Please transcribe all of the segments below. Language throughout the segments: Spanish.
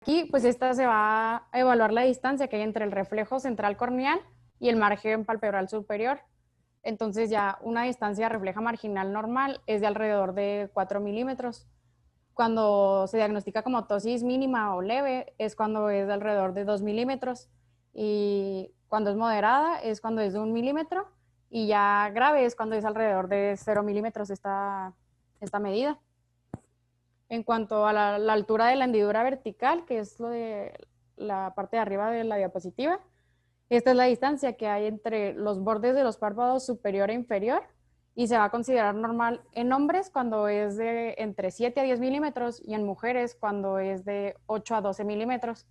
Aquí, pues esta se va a evaluar la distancia que hay entre el reflejo central corneal y el margen palpebral superior. Entonces ya una distancia refleja marginal normal es de alrededor de 4 milímetros. Cuando se diagnostica como ptosis mínima o leve es cuando es de alrededor de 2 milímetros. Y cuando es moderada es cuando es de 1 milímetro. Y ya grave es cuando es alrededor de 0 milímetros esta medida. En cuanto a la altura de la hendidura vertical, que es lo de la parte de arriba de la diapositiva, esta es la distancia que hay entre los bordes de los párpados superior e inferior y se va a considerar normal en hombres cuando es de entre 7 a 10 milímetros y en mujeres cuando es de 8 a 12 milímetros.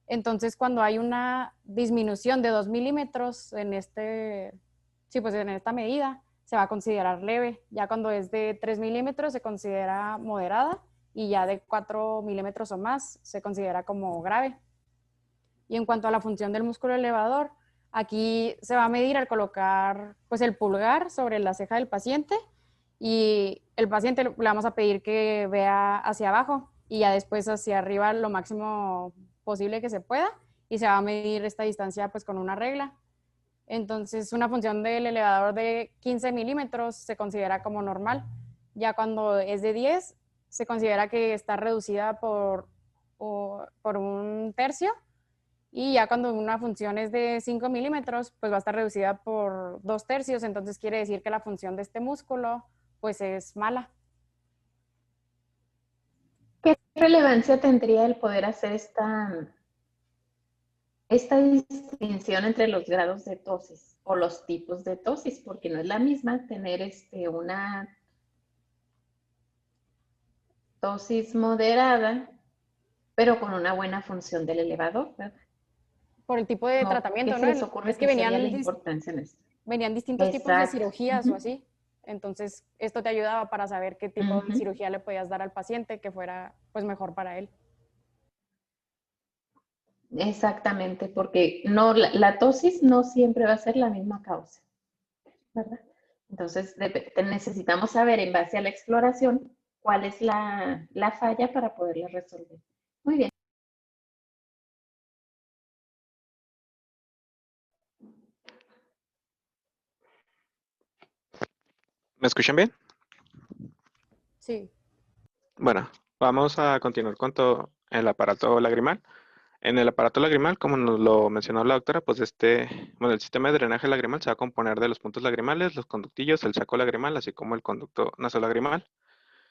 Entonces, cuando hay una disminución de 2 milímetros pues en esta medida, se va a considerar leve. Ya cuando es de 3 milímetros se considera moderada y ya de 4 milímetros o más se considera como grave. Y en cuanto a la función del músculo elevador, aquí se va a medir al colocar pues el pulgar sobre la ceja del paciente y el paciente le vamos a pedir que vea hacia abajo y ya después hacia arriba lo máximo posible que se pueda y se va a medir esta distancia pues con una regla. Entonces una función del elevador de 15 milímetros se considera como normal. Ya cuando es de 10 se considera que está reducida por un tercio y ya cuando una función es de 5 milímetros, pues va a estar reducida por 2 tercios, entonces quiere decir que la función de este músculo pues es mala. ¿Qué relevancia tendría el poder hacer esta distinción entre los grados de tosis o los tipos de tosis? Porque no es la misma tener una tosis moderada, pero con una buena función del elevador, ¿verdad? Por el tipo de No, ¿qué tratamiento, se ¿no? les ocurre Es que que sería la importancia en esto? venían distintos tipos de Exacto. cirugías o así. Entonces, esto te ayudaba para saber qué tipo de Ujú. cirugía le podías dar al paciente que fuera pues mejor para él. Exactamente, porque no, la tosis no siempre va a ser la misma causa, ¿verdad? Entonces, necesitamos saber en base a la exploración cuál es la falla para poderla resolver. Muy bien. ¿Me escuchan bien? Sí. Bueno, vamos a continuar con todo el aparato lagrimal. En el aparato lagrimal, como nos lo mencionó la doctora, pues el sistema de drenaje lagrimal se va a componer de los puntos lagrimales, los conductillos, el saco lagrimal, así como el conducto nasolagrimal.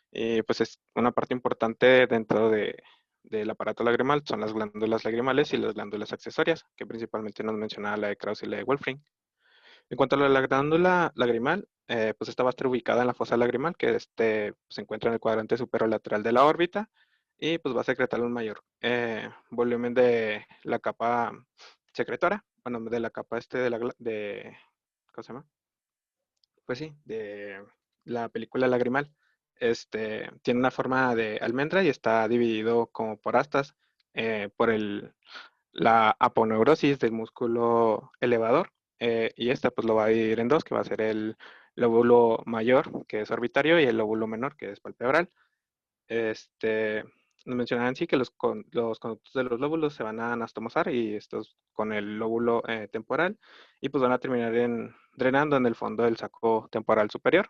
Y pues es una parte importante dentro del aparato lagrimal, son las glándulas lagrimales y las glándulas accesorias, que principalmente nos mencionaba la de Krauss y la de Wolfring. En cuanto a la glándula lagrimal, pues esta va a estar ubicada en la fosa lagrimal, que se encuentra en el cuadrante superolateral de la órbita, y pues va a secretar un mayor volumen de la capa secretora, bueno, de la capa ¿cómo se llama? Pues sí, de la película lagrimal. Tiene una forma de almendra y está dividido como por astas por la aponeurosis del músculo elevador, y esta pues lo va a dividir en dos, que va a ser el lóbulo mayor, que es orbitario, y el lóbulo menor, que es palpebral. Este, Nos mencionaban sí que los conductos de los lóbulos se van a anastomosar y estos con el lóbulo temporal, y pues van a terminar drenando en el fondo del saco temporal superior.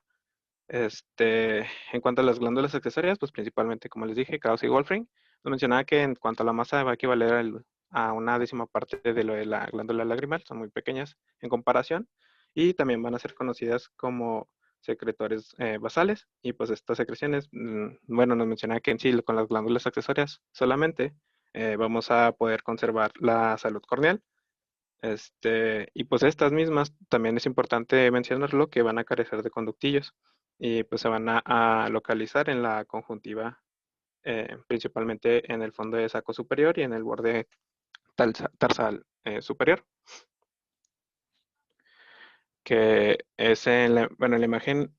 En cuanto a las glándulas accesorias, pues principalmente, como les dije, Krauss y Wolfring. Nos mencionaba que en cuanto a la masa va a equivaler a una décima parte de lo de la glándula lagrimal, son muy pequeñas en comparación, y también van a ser conocidas como secretores basales, y pues estas secreciones, bueno, nos mencionaba que en sí con las glándulas accesorias solamente vamos a poder conservar la salud corneal. Y pues estas mismas, también es importante mencionarlo, que van a carecer de conductillos y pues se van a localizar en la conjuntiva, principalmente en el fondo de saco superior y en el borde tarsal superior, que es en la imagen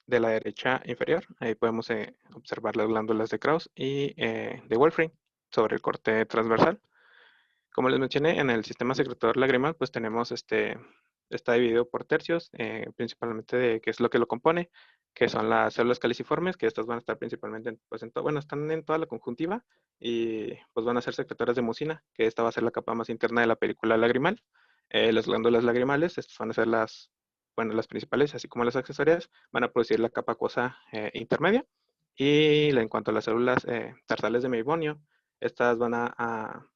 de la derecha inferior. Ahí podemos observar las glándulas de Krauss y de Wolfring sobre el corte transversal. Como les mencioné, en el sistema secretor lagrimal, pues tenemos está dividido por tercios, principalmente de qué es lo que lo compone, que son las células caliciformes, que estas van a estar principalmente, pues, bueno, están en toda la conjuntiva y pues van a ser secretoras de mucina, que esta va a ser la capa más interna de la película lagrimal. Las glándulas lagrimales, estas van a ser bueno, las principales, así como las accesorias, van a producir la capa acuosa intermedia. Y en cuanto a las células tarsales de meibonio, estas van a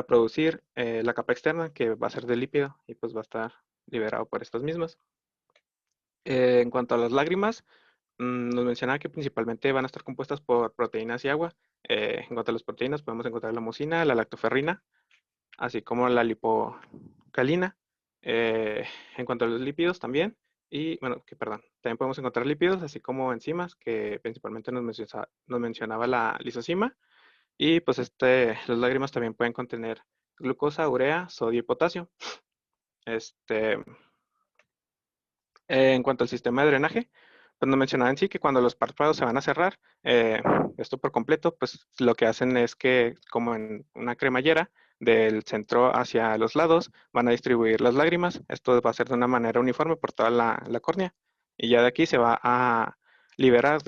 producir la capa externa, que va a ser de lípido y pues va a estar liberado por estas mismas. En cuanto a las lágrimas, nos mencionaba que principalmente van a estar compuestas por proteínas y agua. En cuanto a las proteínas, podemos encontrar la mucina, la lactoferrina, así como la lipocalina. En cuanto a los lípidos también, y bueno, perdón, también podemos encontrar lípidos, así como enzimas, que principalmente nos mencionaba la lisozima. Y pues las lágrimas también pueden contener glucosa, urea, sodio y potasio. Este, en cuanto al sistema de drenaje, pues nos mencionaba en sí que cuando los párpados se van a cerrar, esto por completo, pues lo que hacen es que, como en una cremallera, del centro hacia los lados, van a distribuir las lágrimas. Esto va a ser de una manera uniforme por toda la córnea. Y ya de aquí se va a liberar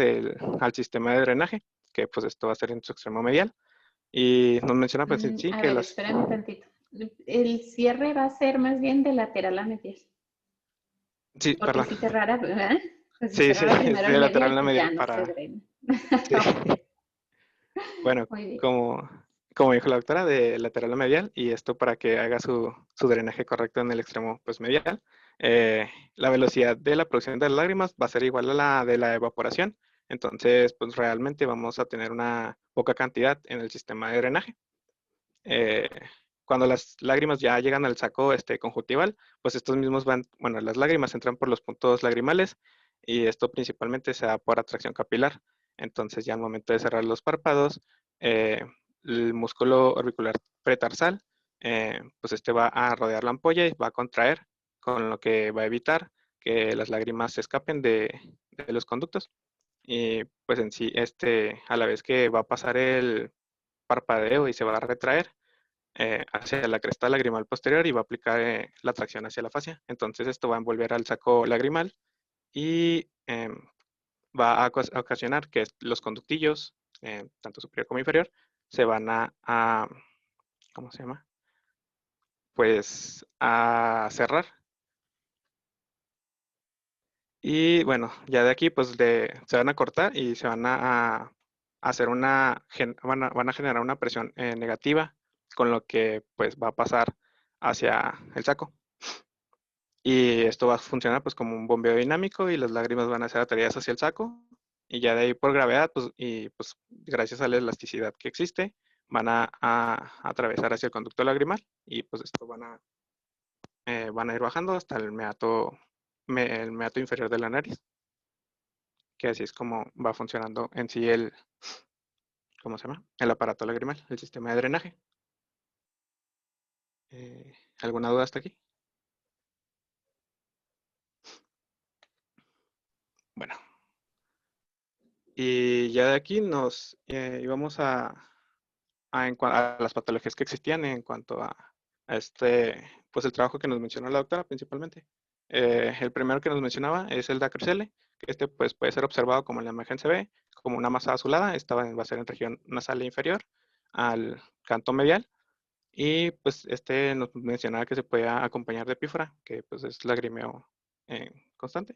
al sistema de drenaje, que pues esto va a ser en su extremo medial. Y nos menciona pues en sí A que ver, las... espérame tantito. El cierre va a ser más bien de lateral a medial. Sí, Porque perdón. si cerrara, ¿verdad? Pues si Sí, sí, cerrara es primero el de lateral medial, a la pues ya medial no se para... drena. Sí. Ok, Bueno, muy bien. como dijo la doctora, de lateral a medial, y esto para que haga su drenaje correcto en el extremo pues, medial. La velocidad de la producción de las lágrimas va a ser igual a la de la evaporación, entonces pues realmente vamos a tener una poca cantidad en el sistema de drenaje. Eh, Cuando las lágrimas ya llegan al saco conjuntival, pues estos mismos bueno, las lágrimas entran por los puntos lagrimales y esto principalmente se da por atracción capilar. Entonces ya al momento de cerrar los párpados, eh, el músculo orbicular pretarsal, pues va a rodear la ampolla y va a contraer, con lo que va a evitar que las lágrimas se escapen de los conductos. Y pues en sí, a la vez que va a pasar el parpadeo y se va a retraer, hacia la cresta lagrimal posterior y va a aplicar la tracción hacia la fascia. Entonces esto va a envolver al saco lagrimal y va a ocasionar que los conductillos, tanto superior como inferior, se van ¿cómo se llama? Pues a cerrar. Y bueno, ya de aquí pues se van a cortar y se van a hacer van a generar una presión negativa, con lo que pues va a pasar hacia el saco. Y esto va a funcionar pues como un bombeo dinámico y las lágrimas van a ser atraídas hacia el saco y ya de ahí por gravedad pues, y pues gracias a la elasticidad que existe van a atravesar hacia el conducto lagrimal y pues esto van a ir bajando hasta el meato inferior de la nariz, que así es como va funcionando en sí ¿cómo se llama? El aparato lagrimal, el sistema de drenaje. ¿Alguna duda hasta aquí? Bueno, y ya de aquí nos íbamos a las patologías que existían en cuanto a pues el trabajo que nos mencionó la doctora principalmente. El primero que nos mencionaba es el Dacrcele, que pues puede ser observado como en la imagen se ve, como una masa azulada, esta va a ser en región nasal inferior al canto medial, y pues nos mencionaba que se puede acompañar de epífora, que pues es lagrimeo constante.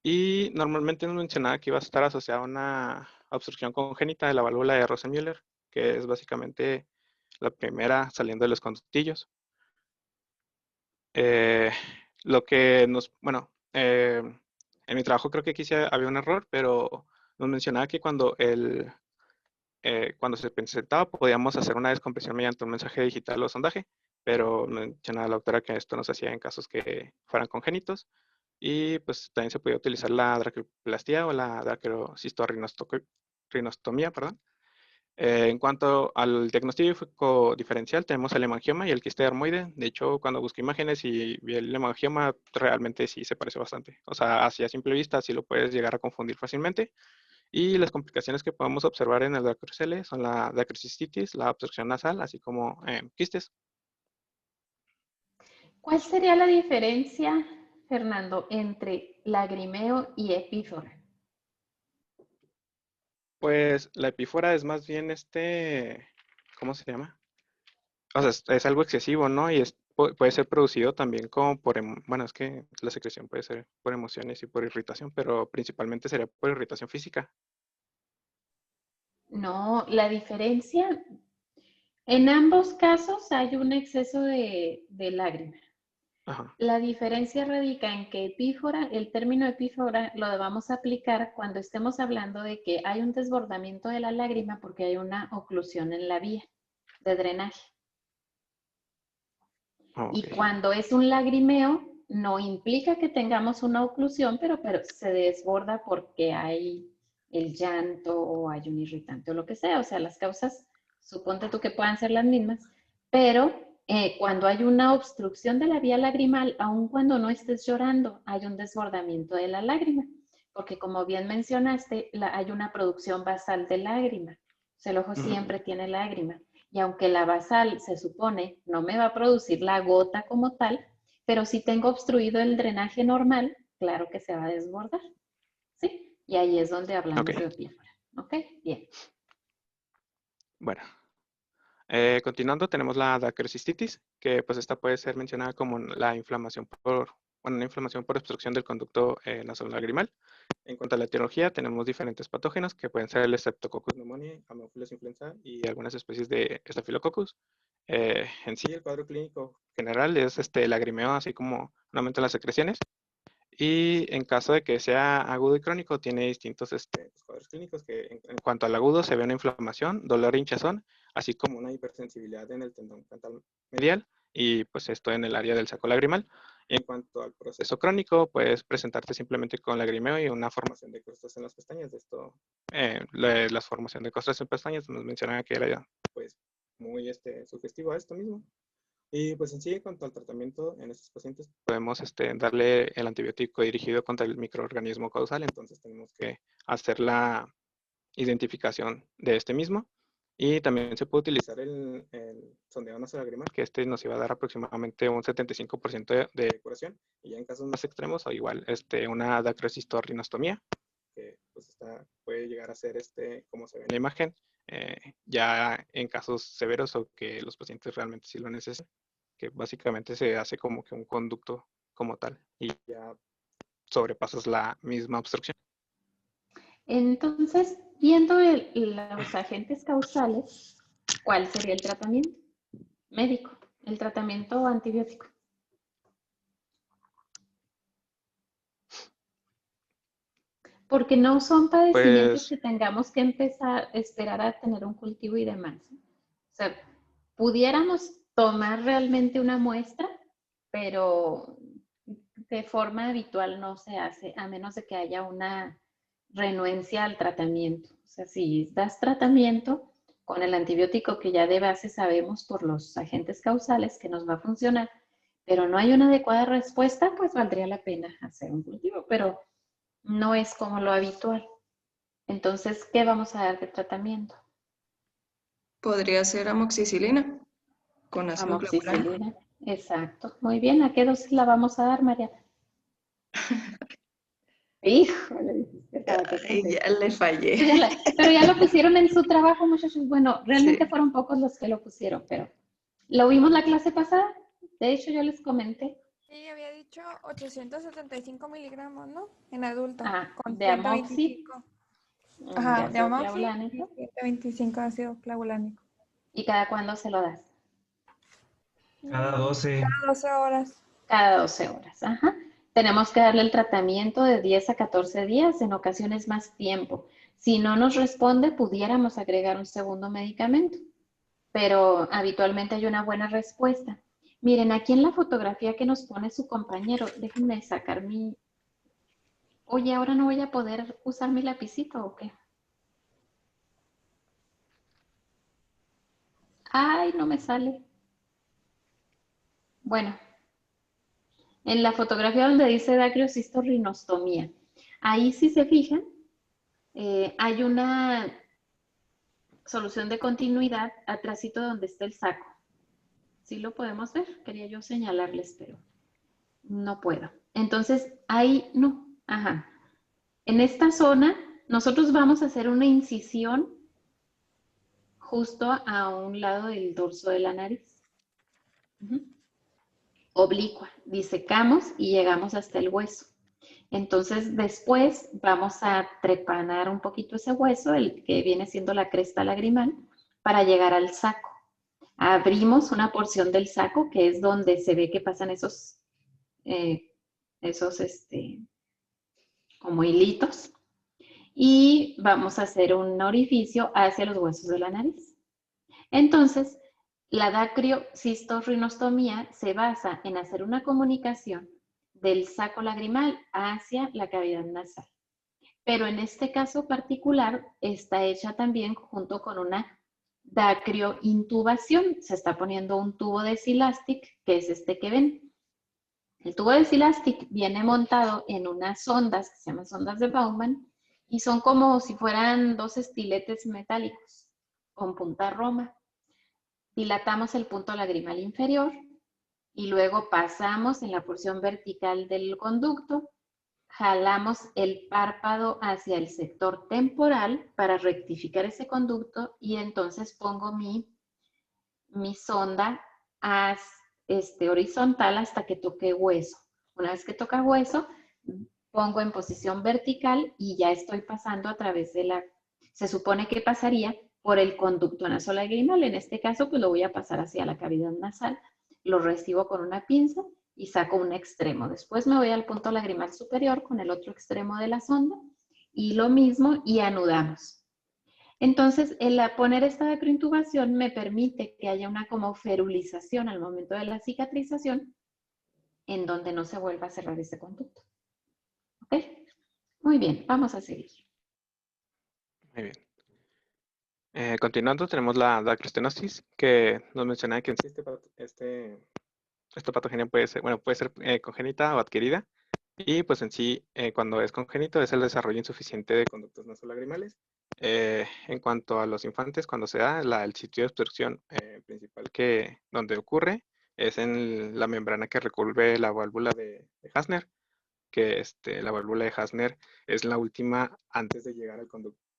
Y normalmente nos mencionaba que iba a estar asociada a una obstrucción congénita de la válvula de Rosenmüller, que es básicamente la primera saliendo de los conductillos. Eh, bueno, en mi trabajo creo que aquí sí había un error, pero nos mencionaba que cuando se presentaba podíamos hacer una descompresión mediante un mensaje digital o sondaje, pero mencionaba la doctora que esto no se hacía en casos que fueran congénitos. Y pues también se podía utilizar la draqueoplastía o la draqueocistostomía, perdón. En cuanto al diagnóstico diferencial, tenemos el hemangioma y el quiste dermoide. De hecho, cuando busqué imágenes y vi el hemangioma, realmente sí se parece bastante. O sea, así a simple vista, sí lo puedes llegar a confundir fácilmente. Y las complicaciones que podemos observar en el dacrocele son la dacrocistitis, la obstrucción nasal, así como quistes. ¿Cuál sería la diferencia, Fernando, entre lagrimeo y epífora? Pues la epífora es más bien ¿cómo se llama? O sea, es algo excesivo, ¿no? Y puede ser producido también como bueno, es que la secreción puede ser por emociones y por irritación, pero principalmente sería por irritación física. No, la diferencia, en ambos casos hay un exceso de lágrima. Ajá. La diferencia radica en que epífora, el término epífora lo vamos a aplicar cuando estemos hablando de que hay un desbordamiento de la lágrima porque hay una oclusión en la vía de drenaje. Ok. Y cuando es un lagrimeo, no implica que tengamos una oclusión, pero se desborda porque hay el llanto o hay un irritante o lo que sea. O sea, las causas, suponte tú que puedan ser las mismas, pero cuando hay una obstrucción de la vía lagrimal, aun cuando no estés llorando, hay un desbordamiento de la lágrima, porque como bien mencionaste, hay una producción basal de lágrima. O sea, el ojo Ujú. siempre tiene lágrima. Y aunque la basal se supone no me va a producir la gota como tal, pero si tengo obstruido el drenaje normal, claro que se va a desbordar. ¿Sí? Y ahí es donde Ok, hablamos de epífora. ¿Ok? Bien. bueno. Continuando, tenemos la dacrocistitis, que pues esta puede ser mencionada como la inflamación bueno, una inflamación por obstrucción del conducto nasolagrimal. En cuanto a la etiología, tenemos diferentes patógenos que pueden ser el Streptococcus pneumoniae, Haemophilus influenzae y algunas especies de Staphylococcus. En sí, el cuadro clínico general es lagrimeo, así como un aumento en las secreciones. Y en caso de que sea agudo y crónico, tiene distintos cuadros clínicos que en cuanto al agudo se ve una inflamación, dolor e hinchazón, así como una hipersensibilidad en el tendón frontal medial y pues esto en el área del saco lagrimal. Y en cuanto al proceso crónico, puedes presentarte simplemente con lagrimeo y una formación de crustas en las pestañas. De esto, la formación de crustas en pestañas nos mencionaba que era pues muy sugestivo a esto mismo. Y pues en sí, en cuanto al tratamiento en estos pacientes, podemos darle el antibiótico dirigido contra el microorganismo causal, entonces tenemos que hacer la identificación de este mismo. Y también se puede utilizar el sondeo nasolagrimal, que nos iba a dar aproximadamente un 75% de curación. Y ya en casos más extremos, o igual una dacrocistorrinostomía, que pues puede llegar a ser como se ve en la imagen, ya en casos severos o que los pacientes realmente sí lo necesitan, que básicamente se hace como que un conducto como tal y ya sobrepasas la misma obstrucción. Entonces, viendo los agentes causales, ¿cuál sería el tratamiento médico? El tratamiento antibiótico. Porque no son padecimientos Pues, que tengamos que empezar a esperar a tener un cultivo y demás. O sea, pudiéramos tomar realmente una muestra, pero de forma habitual no se hace, a menos de que haya una renuencia al tratamiento. O sea, si das tratamiento con el antibiótico que ya de base sabemos por los agentes causales que nos va a funcionar, pero no hay una adecuada respuesta, pues valdría la pena hacer un cultivo, pero no es como lo habitual. Entonces, ¿qué vamos a dar de tratamiento? Podría ser amoxicilina con ácido clavulano. Amoxicilina. Exacto. Muy bien. ¿A qué dosis la vamos a dar, María? Híjole, ¿para qué Ay, contestas? ya le fallé. Pero ya lo pusieron en su trabajo, muchachos. Bueno, realmente Sí. fueron pocos los que lo pusieron, pero lo vimos la clase pasada. De hecho, yo les comenté. Sí, había dicho 875 miligramos, ¿no? En adulto, con De amoxi, 125. de Ajá, de ácido amoxi y clavulánico. 125 ácido clavulánico. ¿Y cada cuándo se lo das? Cada 12. Cada 12 horas. Cada 12 horas. Ajá. Tenemos que darle el tratamiento de 10 a 14 días, en ocasiones más tiempo. Si no nos responde, pudiéramos agregar un segundo medicamento, pero habitualmente hay una buena respuesta. Miren, aquí en la fotografía que nos pone su compañero, déjenme sacar mi... Oye, ahora no voy a poder usar mi lapicito, ¿o qué? Ay, no me sale. Bueno, en la fotografía donde dice dacriocistorrinostomía, ahí si se fijan, hay una solución de continuidad atrásito donde está el saco. Sí lo podemos ver. Quería yo señalarles, pero no puedo. Entonces, ahí no. Ajá. En esta zona, nosotros vamos a hacer una incisión justo a un lado del dorso de la nariz. Oblicua. Disecamos y llegamos hasta el hueso. Entonces, después vamos a trepanar un poquito ese hueso, el que viene siendo la cresta lagrimal, para llegar al saco. Abrimos una porción del saco, que es donde se ve que pasan esos como hilitos, y vamos a hacer un orificio hacia los huesos de la nariz. Entonces, la dacriocistorrinostomía se basa en hacer una comunicación del saco lagrimal hacia la cavidad nasal. Pero en este caso particular está hecha también junto con una dacriointubación. Se está poniendo un tubo de Silastic, que es este que ven. El tubo de Silastic viene montado en unas sondas que se llaman sondas de Baumann y son como si fueran dos estiletes metálicos con punta roma. Dilatamos el punto lagrimal inferior y luego pasamos en la porción vertical del conducto, jalamos el párpado hacia el sector temporal para rectificar ese conducto y entonces pongo mi sonda horizontal hasta que toque hueso. Una vez que toca hueso, pongo en posición vertical y ya estoy pasando a través de se supone que pasaría por el conducto nasolagrimal. En este caso, pues lo voy a pasar hacia la cavidad nasal, lo recibo con una pinza y saco un extremo. Después me voy al punto lagrimal superior con el otro extremo de la sonda y lo mismo y anudamos. Entonces, el poner esta dacriointubación me permite que haya una como ferulización al momento de la cicatrización en donde no se vuelva a cerrar este conducto. ¿Ok? Muy bien, vamos a seguir. Muy bien. Continuando, tenemos la dacriostenosis, que nos mencionaba que en sí esta patogenia puede ser congénita o adquirida. Y pues en sí, cuando es congénito, es el desarrollo insuficiente de conductos nasolagrimales. En cuanto a los infantes, cuando se da, el sitio de obstrucción principal donde ocurre es en la membrana que recubre la válvula de Hasner, que la válvula de Hasner es la última antes de llegar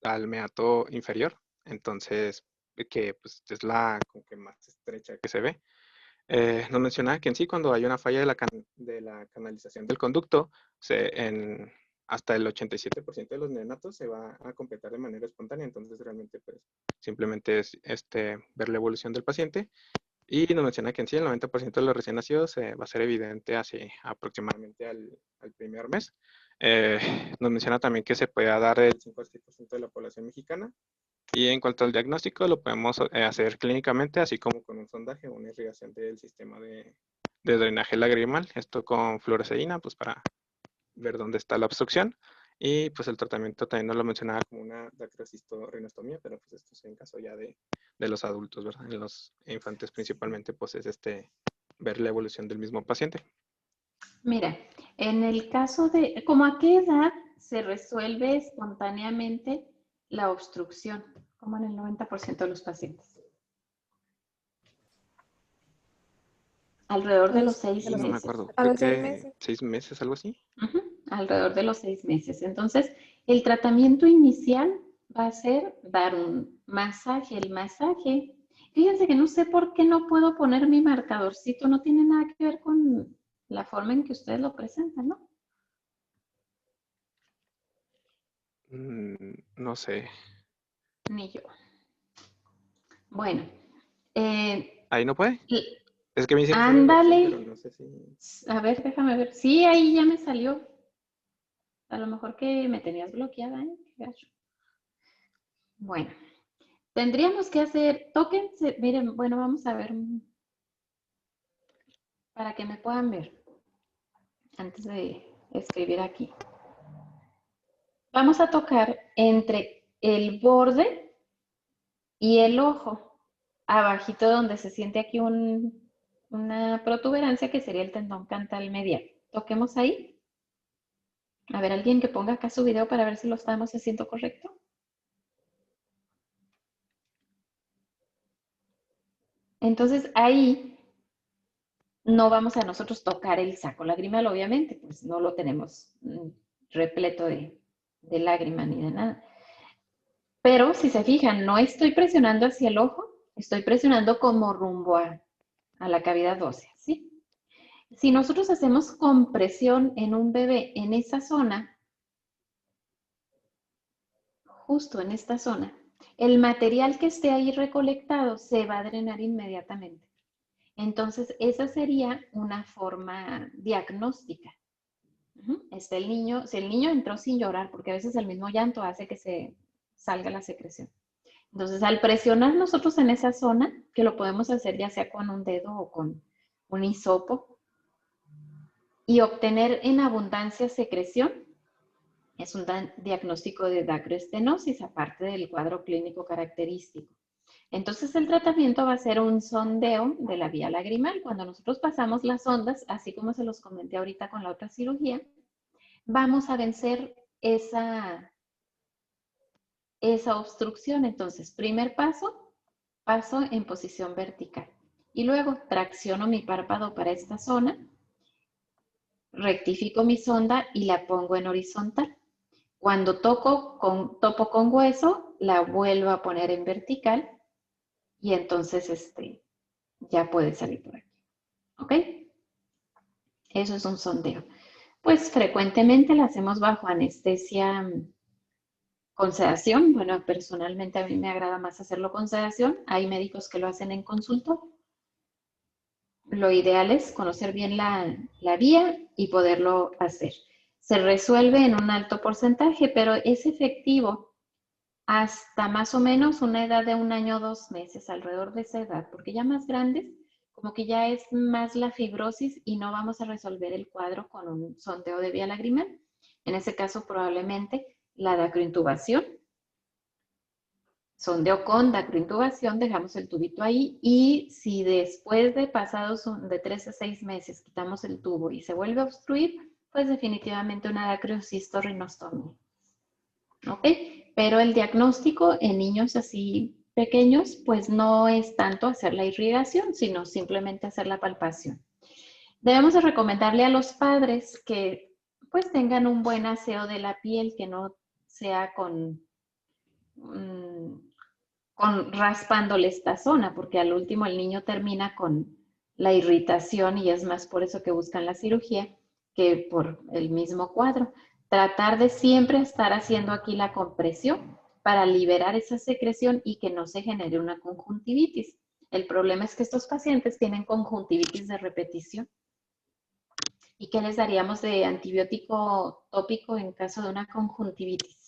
al meato inferior. Entonces, que pues, es la como que más estrecha que se ve. Nos mencionaba que en sí, cuando hay una falla de la canalización del conducto, hasta el 87% de los neonatos se va a completar de manera espontánea. Entonces, realmente, pues, simplemente es ver la evolución del paciente. Y nos menciona que en sí, el 90% de los recién nacidos va a ser evidente aproximadamente al primer mes. Nos menciona también que se puede dar el 5 al 6% de la población mexicana. Y en cuanto al diagnóstico, lo podemos hacer clínicamente, así como con un sondaje o una irrigación del sistema de drenaje lagrimal. Esto con fluoresceína, pues para ver dónde está la obstrucción. Y pues el tratamiento también nos lo mencionaba como una dacriocistorrinostomía, pero pues esto es en caso ya de los adultos, ¿verdad? En los infantes principalmente, pues es ver la evolución del mismo paciente. Mira, en el caso de, ¿cómo a qué edad se resuelve espontáneamente la obstrucción? Como en el 90% de los pacientes. Alrededor de los 6 meses. No me acuerdo, A creo los 6 que meses. 6 meses, algo así. Alrededor de los 6 meses. Entonces, el tratamiento inicial va a ser dar un masaje. El masaje, fíjense que no sé por qué no puedo poner mi marcadorcito, no tiene nada que ver con la forma en que ustedes lo presentan, ¿no? No sé. Ni yo. Bueno. ¿Ahí no puede? Es que me hicieron ándale. pero no sé si... A ver, déjame ver. Sí, ahí ya me salió. A lo mejor que me tenías bloqueada, ¿eh? Qué gacho. Bueno, tendríamos que hacer, tóquense, miren, bueno, vamos a ver para que me puedan ver antes de escribir aquí. Vamos a tocar entre el borde y el ojo, abajito donde se siente aquí una protuberancia que sería el tendón cantal medial. Toquemos ahí. A ver, alguien que ponga acá su video para ver si lo estamos haciendo correcto. Entonces ahí no vamos a nosotros tocar el saco lagrimal, obviamente, pues no lo tenemos repleto de lágrimas ni de nada. Pero si se fijan, no estoy presionando hacia el ojo, estoy presionando como rumbo a la cavidad ósea, ¿sí? Si nosotros hacemos compresión en un bebé en esa zona, justo en esta zona, el material que esté ahí recolectado se va a drenar inmediatamente. Entonces, esa sería una forma diagnóstica. Si el niño entró sin llorar, porque a veces el mismo llanto hace que se salga la secreción. Entonces, al presionar nosotros en esa zona, que lo podemos hacer ya sea con un dedo o con un hisopo, y obtener en abundancia secreción, es un diagnóstico de dacroestenosis, aparte del cuadro clínico característico. Entonces, el tratamiento va a ser un sondeo de la vía lagrimal. Cuando nosotros pasamos las ondas, así como se los comenté ahorita con la otra cirugía, vamos a vencer esa obstrucción. Entonces, primer paso, paso en posición vertical. Y luego tracciono mi párpado para esta zona, rectifico mi sonda y la pongo en horizontal. Cuando topo con hueso, la vuelvo a poner en vertical y entonces ya puede salir por aquí. ¿Ok? Eso es un sondeo. Pues frecuentemente la hacemos bajo anestesia con sedación. Bueno, personalmente a mí me agrada más hacerlo con sedación. Hay médicos que lo hacen en consultorio. Lo ideal es conocer bien la vía y poderlo hacer. Se resuelve en un alto porcentaje, pero es efectivo hasta más o menos una edad de 1 año o 2 meses, alrededor de esa edad, porque ya más grandes, como que ya es más la fibrosis y no vamos a resolver el cuadro con un sondeo de vía lagrimal. En ese caso, probablemente la dacrointubación. Sondeo con dacrointubación, dejamos el tubito ahí y si después de pasados de 3 a 6 meses quitamos el tubo y se vuelve a obstruir, pues definitivamente una dacriocistorrinostomía. ¿Ok? Pero el diagnóstico en niños así pequeños, pues no es tanto hacer la irrigación, sino simplemente hacer la palpación. Debemos de recomendarle a los padres que pues tengan un buen aseo de la piel, que no sea con raspándole esta zona, porque al último el niño termina con la irritación y es más por eso que buscan la cirugía que por el mismo cuadro. Tratar de siempre estar haciendo aquí la compresión para liberar esa secreción y que no se genere una conjuntivitis. El problema es que estos pacientes tienen conjuntivitis de repetición. ¿Y qué les daríamos de antibiótico tópico en caso de una conjuntivitis?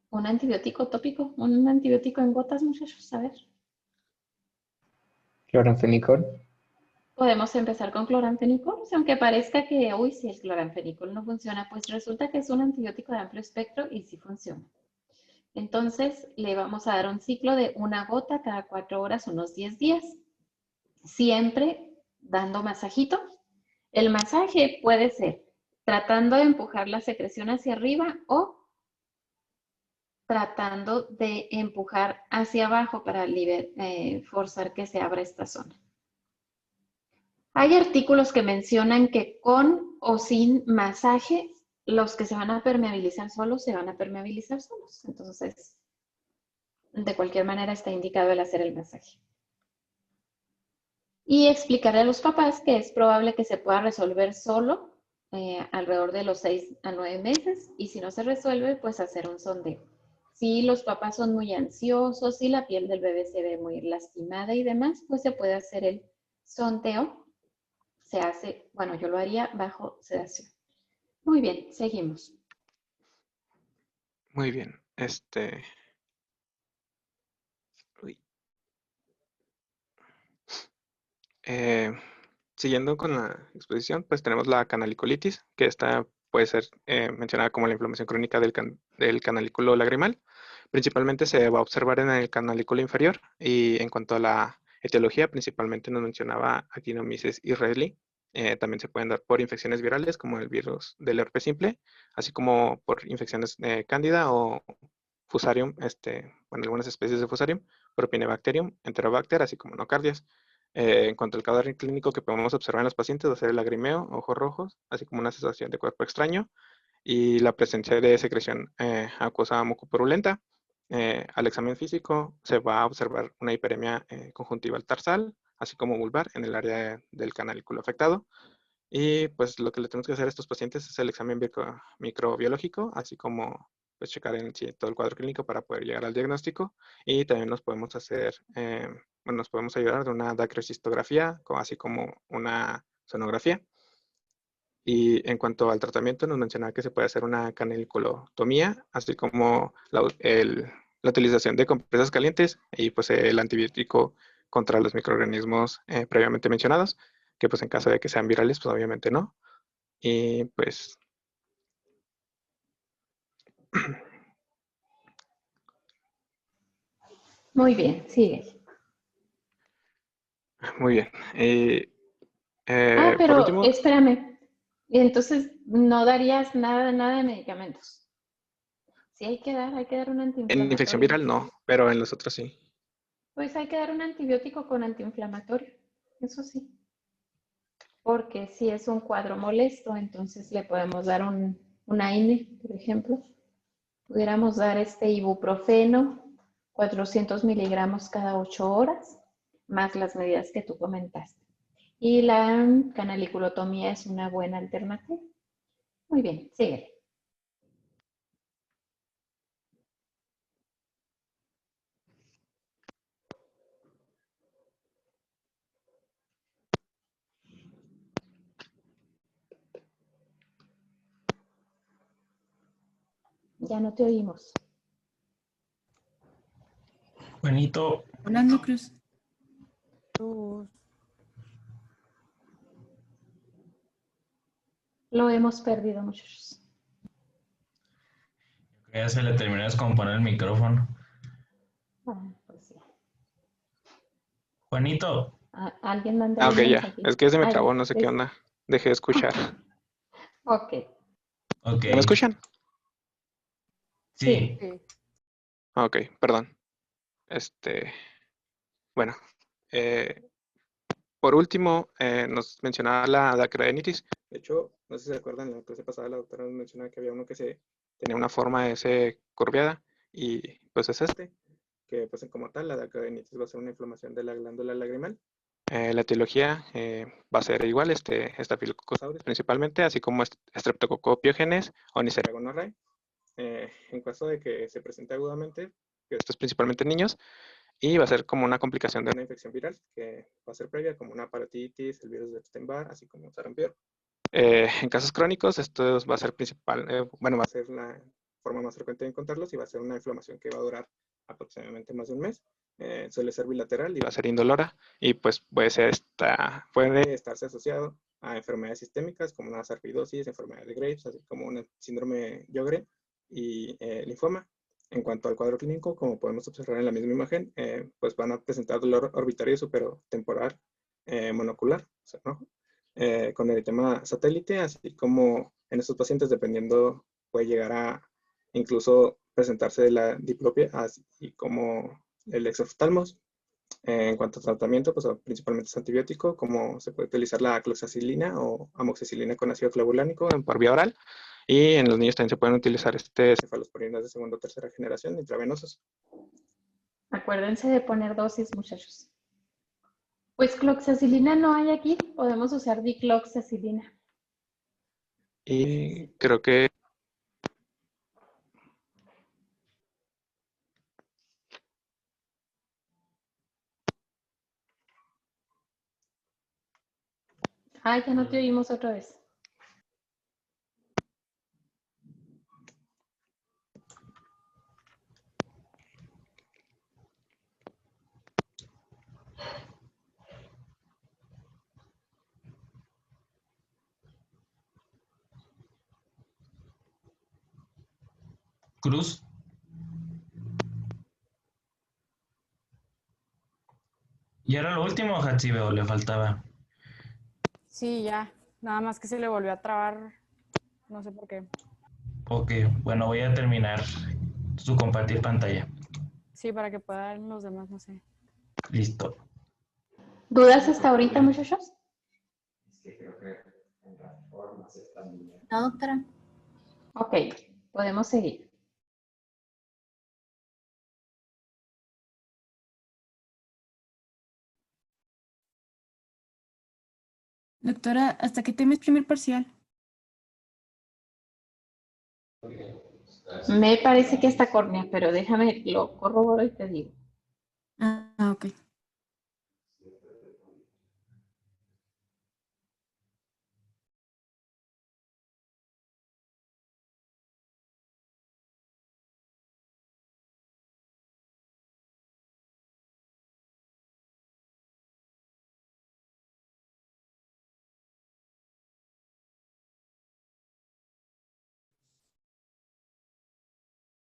¿Un antibiótico tópico? ¿Un antibiótico en gotas, muchachos? A ver. Cloranfenicol. Podemos empezar con cloranfenicol, o sea, aunque parezca que, uy, si el cloranfenicol no funciona, pues resulta que es un antibiótico de amplio espectro y sí funciona. Entonces, le vamos a dar un ciclo de 1 gota cada 4 horas, unos 10 días, siempre dando masajito. El masaje puede ser tratando de empujar la secreción hacia arriba o tratando de empujar hacia abajo para forzar que se abra esta zona. Hay artículos que mencionan que con o sin masaje, los que se van a permeabilizar solos, se van a permeabilizar solos. Entonces, de cualquier manera está indicado el hacer el masaje. Y explicarle a los papás que es probable que se pueda resolver solo alrededor de los 6 a 9 meses y si no se resuelve, pues hacer un sondeo. Si los papás son muy ansiosos, si la piel del bebé se ve muy lastimada y demás, pues se puede hacer el sondeo. Se hace, bueno, yo lo haría bajo sedación. Muy bien, seguimos. Muy bien. Uy. Siguiendo con la exposición, pues tenemos la canalicolitis, que esta puede ser mencionada como la inflamación crónica del canalículo lagrimal. Principalmente se va a observar en el canalículo inferior y en cuanto a la etiología, principalmente nos mencionaba Actinomyces israelí, También se pueden dar por infecciones virales como el virus del herpes simple, así como por infecciones cándida o fusarium, bueno, algunas especies de fusarium, propinebacterium, enterobacter, así como nocardias. En cuanto al cuadro clínico que podemos observar en los pacientes, va a ser el lagrimeo, ojos rojos, así como una sensación de cuerpo extraño y la presencia de secreción acuosa mucopurulenta. Al examen físico se va a observar una hiperemia conjuntival tarsal, así como vulvar en el área del canalículo afectado. Y pues lo que le tenemos que hacer a estos pacientes es el examen microbiológico, así como pues checar en sí todo el cuadro clínico para poder llegar al diagnóstico. Y también nos podemos hacer, bueno, nos podemos ayudar de una dacrocistografía, así como una sonografía. Y en cuanto al tratamiento, nos mencionaba que se puede hacer una canaliculotomía, así como la utilización de compresas calientes y pues el antibiótico contra los microorganismos previamente mencionados, que pues en caso de que sean virales, pues obviamente no. Y pues Muy bien, sigue. muy bien. Por Pero último, espérame. Y entonces no darías nada de medicamentos. Sí, hay que dar un en infección antiinflamatorio. viral no, pero en los otros sí. Pues hay que dar un antibiótico con antiinflamatorio. Eso sí. Porque si es un cuadro molesto, entonces le podemos dar una INE, por ejemplo. Pudiéramos dar este ibuprofeno, 400 miligramos cada 8 horas, más las medidas que tú comentaste. Y la canaliculotomía es una buena alternativa. Muy bien, sigue. Ya no te oímos. Juanito, Hablando, Cruz. Lo hemos perdido, muchachos. ya se le terminó de descomponer el micrófono. Pues sí. Juanito, Alguien manda Ok, un ya. mensaje. Es que se me Ya. trabó, no sé qué onda. Dejé de escuchar. Ok. ok. ¿Ya me escuchan? Sí, Sí. Ok, perdón. Bueno, por último, nos mencionaba la dacrodenitis. De hecho, no sé si se acuerdan, en la clase pasada la doctora nos mencionaba que había uno que tenía una forma curviada y pues es que pues como tal la dacrodenitis va a ser una inflamación de la glándula lagrimal. La etiología va a ser igual, Staphylococcus aureus principalmente, así como Streptococcus pyogenes o Neisseria gonorrhoeae. En caso de que se presente agudamente, que esto es principalmente en niños, y va a ser como una complicación de una infección viral que va a ser previa, como una parotiditis, el virus de Epstein-Barr, así como sarampión. En casos crónicos, esto va a ser va a ser la forma más frecuente de encontrarlos y va a ser una inflamación que va a durar aproximadamente más de un mes. Suele ser bilateral y va a ser indolora y pues puede estarse asociado a enfermedades sistémicas como una sarcoidosis, enfermedad de Graves, así como un síndrome Sjögren y linfoma. En cuanto al cuadro clínico, como podemos observar en la misma imagen, pues van a presentar dolor orbitario supertemporal monocular, o sea, ¿no? Con eritema satélite, así como en estos pacientes, dependiendo, puede llegar a incluso presentarse de la diplopia, así como el exoftalmos. En cuanto a tratamiento, pues principalmente es antibiótico, como se puede utilizar la cloxacilina o amoxicilina con ácido clavulánico por vía oral. Y en los niños también se pueden utilizar cefalosporinas de segunda o tercera generación intravenosos. Acuérdense de poner dosis, muchachos. Pues cloxacilina no hay aquí. Podemos usar dicloxacilina. Y creo que Ya no te oímos otra vez. Cruz. ¿Y era lo último, Hachibe, o le faltaba? Sí, ya. Nada más que se le volvió a trabar. No sé por qué. Ok, bueno, voy a terminar su compartir pantalla. Sí, para que puedan los demás, no sé. Listo. ¿Dudas hasta ahorita, muchachos? No, doctora. Ok, podemos seguir. Doctora, ¿hasta qué tema es primer parcial? Me parece que está córnea, pero déjame, lo corroboro y te digo. Ok.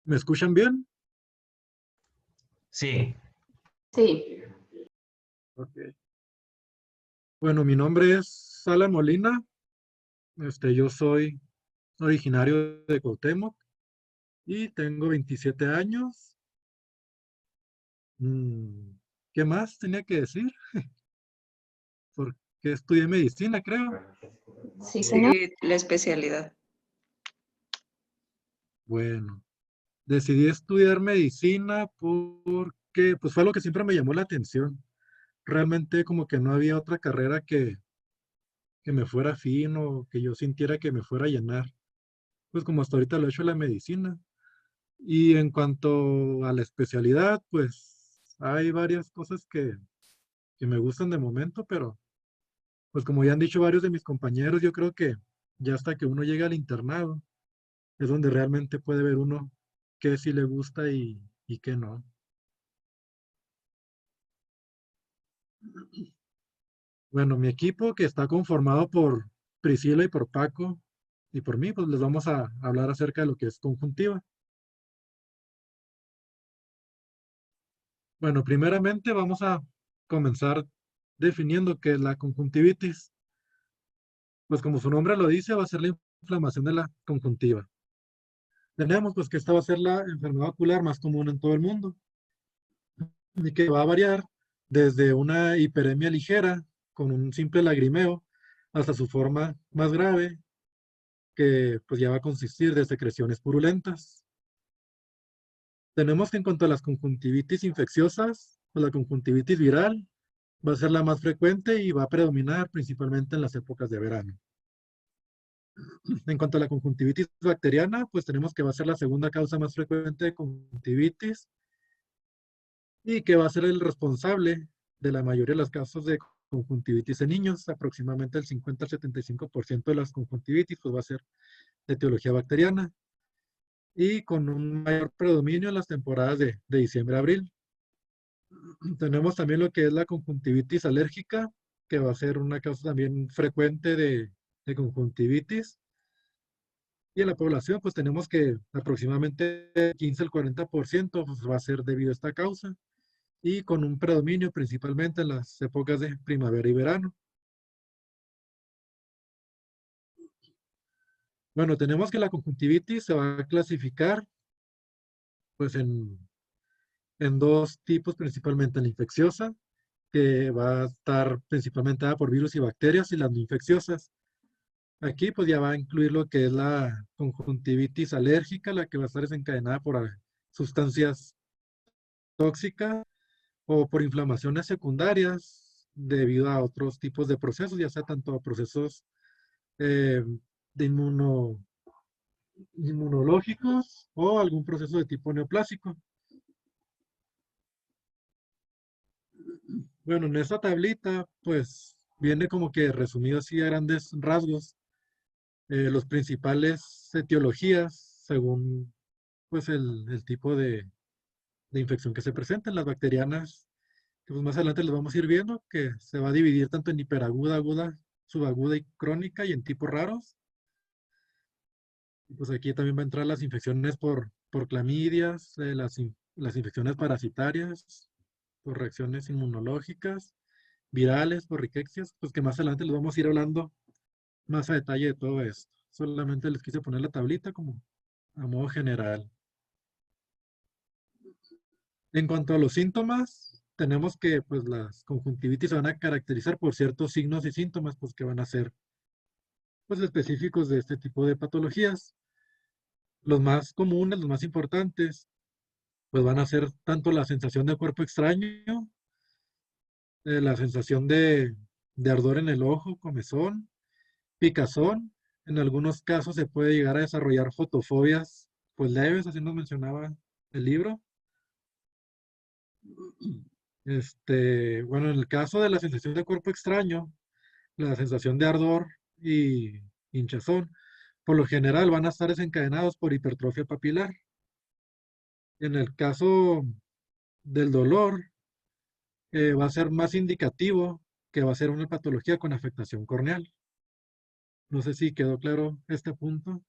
¿Me escuchan bien? Sí, Sí, Ok. Bueno, mi nombre es Sala Molina. Yo soy originario de Cuauhtémoc y tengo 27 años. Mm, ¿Qué más tenía que decir? Porque estudié medicina, creo. sí, señor. Sí, la especialidad. Bueno, decidí estudiar medicina porque pues fue lo que siempre me llamó la atención. Realmente como que no había otra carrera que me fuera afín o que yo sintiera que me fuera a llenar. Pues como hasta ahorita lo he hecho la medicina. Y en cuanto a la especialidad, pues hay varias cosas que me gustan de momento, pero pues como ya han dicho varios de mis compañeros, yo creo que ya hasta que uno llega al internado es donde realmente puede ver uno qué sí le gusta y qué no. Bueno, mi equipo que está conformado por Priscila y por Paco y por mí, pues les vamos a hablar acerca de lo que es conjuntiva. Bueno, primeramente vamos a comenzar definiendo qué es la conjuntivitis. Pues como su nombre lo dice, va a ser la inflamación de la conjuntiva. Tenemos pues que esta va a ser la enfermedad ocular más común en todo el mundo y que va a variar desde una hiperemia ligera con un simple lagrimeo hasta su forma más grave que pues ya va a consistir de secreciones purulentas. Tenemos que en cuanto a las conjuntivitis infecciosas, pues la conjuntivitis viral va a ser la más frecuente y va a predominar principalmente en las épocas de verano. En cuanto a la conjuntivitis bacteriana, pues tenemos que va a ser la segunda causa más frecuente de conjuntivitis y que va a ser el responsable de la mayoría de los casos de conjuntivitis en niños. Aproximadamente el 50 al 75% de las conjuntivitis pues va a ser de etiología bacteriana y con un mayor predominio en las temporadas de diciembre a abril. Tenemos también lo que es la conjuntivitis alérgica, que va a ser una causa también frecuente de conjuntivitis. Y en la población, pues tenemos que aproximadamente 15 al 40% pues, va a ser debido a esta causa y con un predominio principalmente en las épocas de primavera y verano. Bueno, tenemos que la conjuntivitis se va a clasificar pues en dos tipos, principalmente la infecciosa, que va a estar principalmente dada por virus y bacterias, y las no infecciosas. Aquí pues ya va a incluir lo que es la conjuntivitis alérgica, la que va a estar desencadenada por sustancias tóxicas o por inflamaciones secundarias debido a otros tipos de procesos, ya sea tanto a procesos eh, de inmunológicos o algún proceso de tipo neoplásico. Bueno, en esta tablita, pues viene como que resumido así a grandes rasgos los principales etiologías según pues el tipo de infección que se presenta en las bacterianas, que pues más adelante les vamos a ir viendo, que se va a dividir tanto en hiperaguda, aguda, subaguda y crónica y en tipos raros. Y pues aquí también va a entrar las infecciones por clamidias, las infecciones parasitarias, por reacciones inmunológicas virales o riquecias, pues que más adelante les vamos a ir hablando más a detalle de todo esto. Solamente les quise poner la tablita como a modo general. En cuanto a los síntomas, tenemos que pues las conjuntivitis se van a caracterizar por ciertos signos y síntomas pues que van a ser pues específicos de este tipo de patologías. Los más comunes, los más importantes, pues van a ser tanto la sensación de cuerpo extraño, la sensación de ardor en el ojo, comezón, picazón. En algunos casos se puede llegar a desarrollar fotofobias pues leves, así nos mencionaba el libro. Bueno, en el caso de la sensación de cuerpo extraño, la sensación de ardor y hinchazón, por lo general van a estar desencadenados por hipertrofia papilar. En el caso del dolor, va a ser más indicativo que va a ser una patología con afectación corneal. No sé si quedó claro este punto.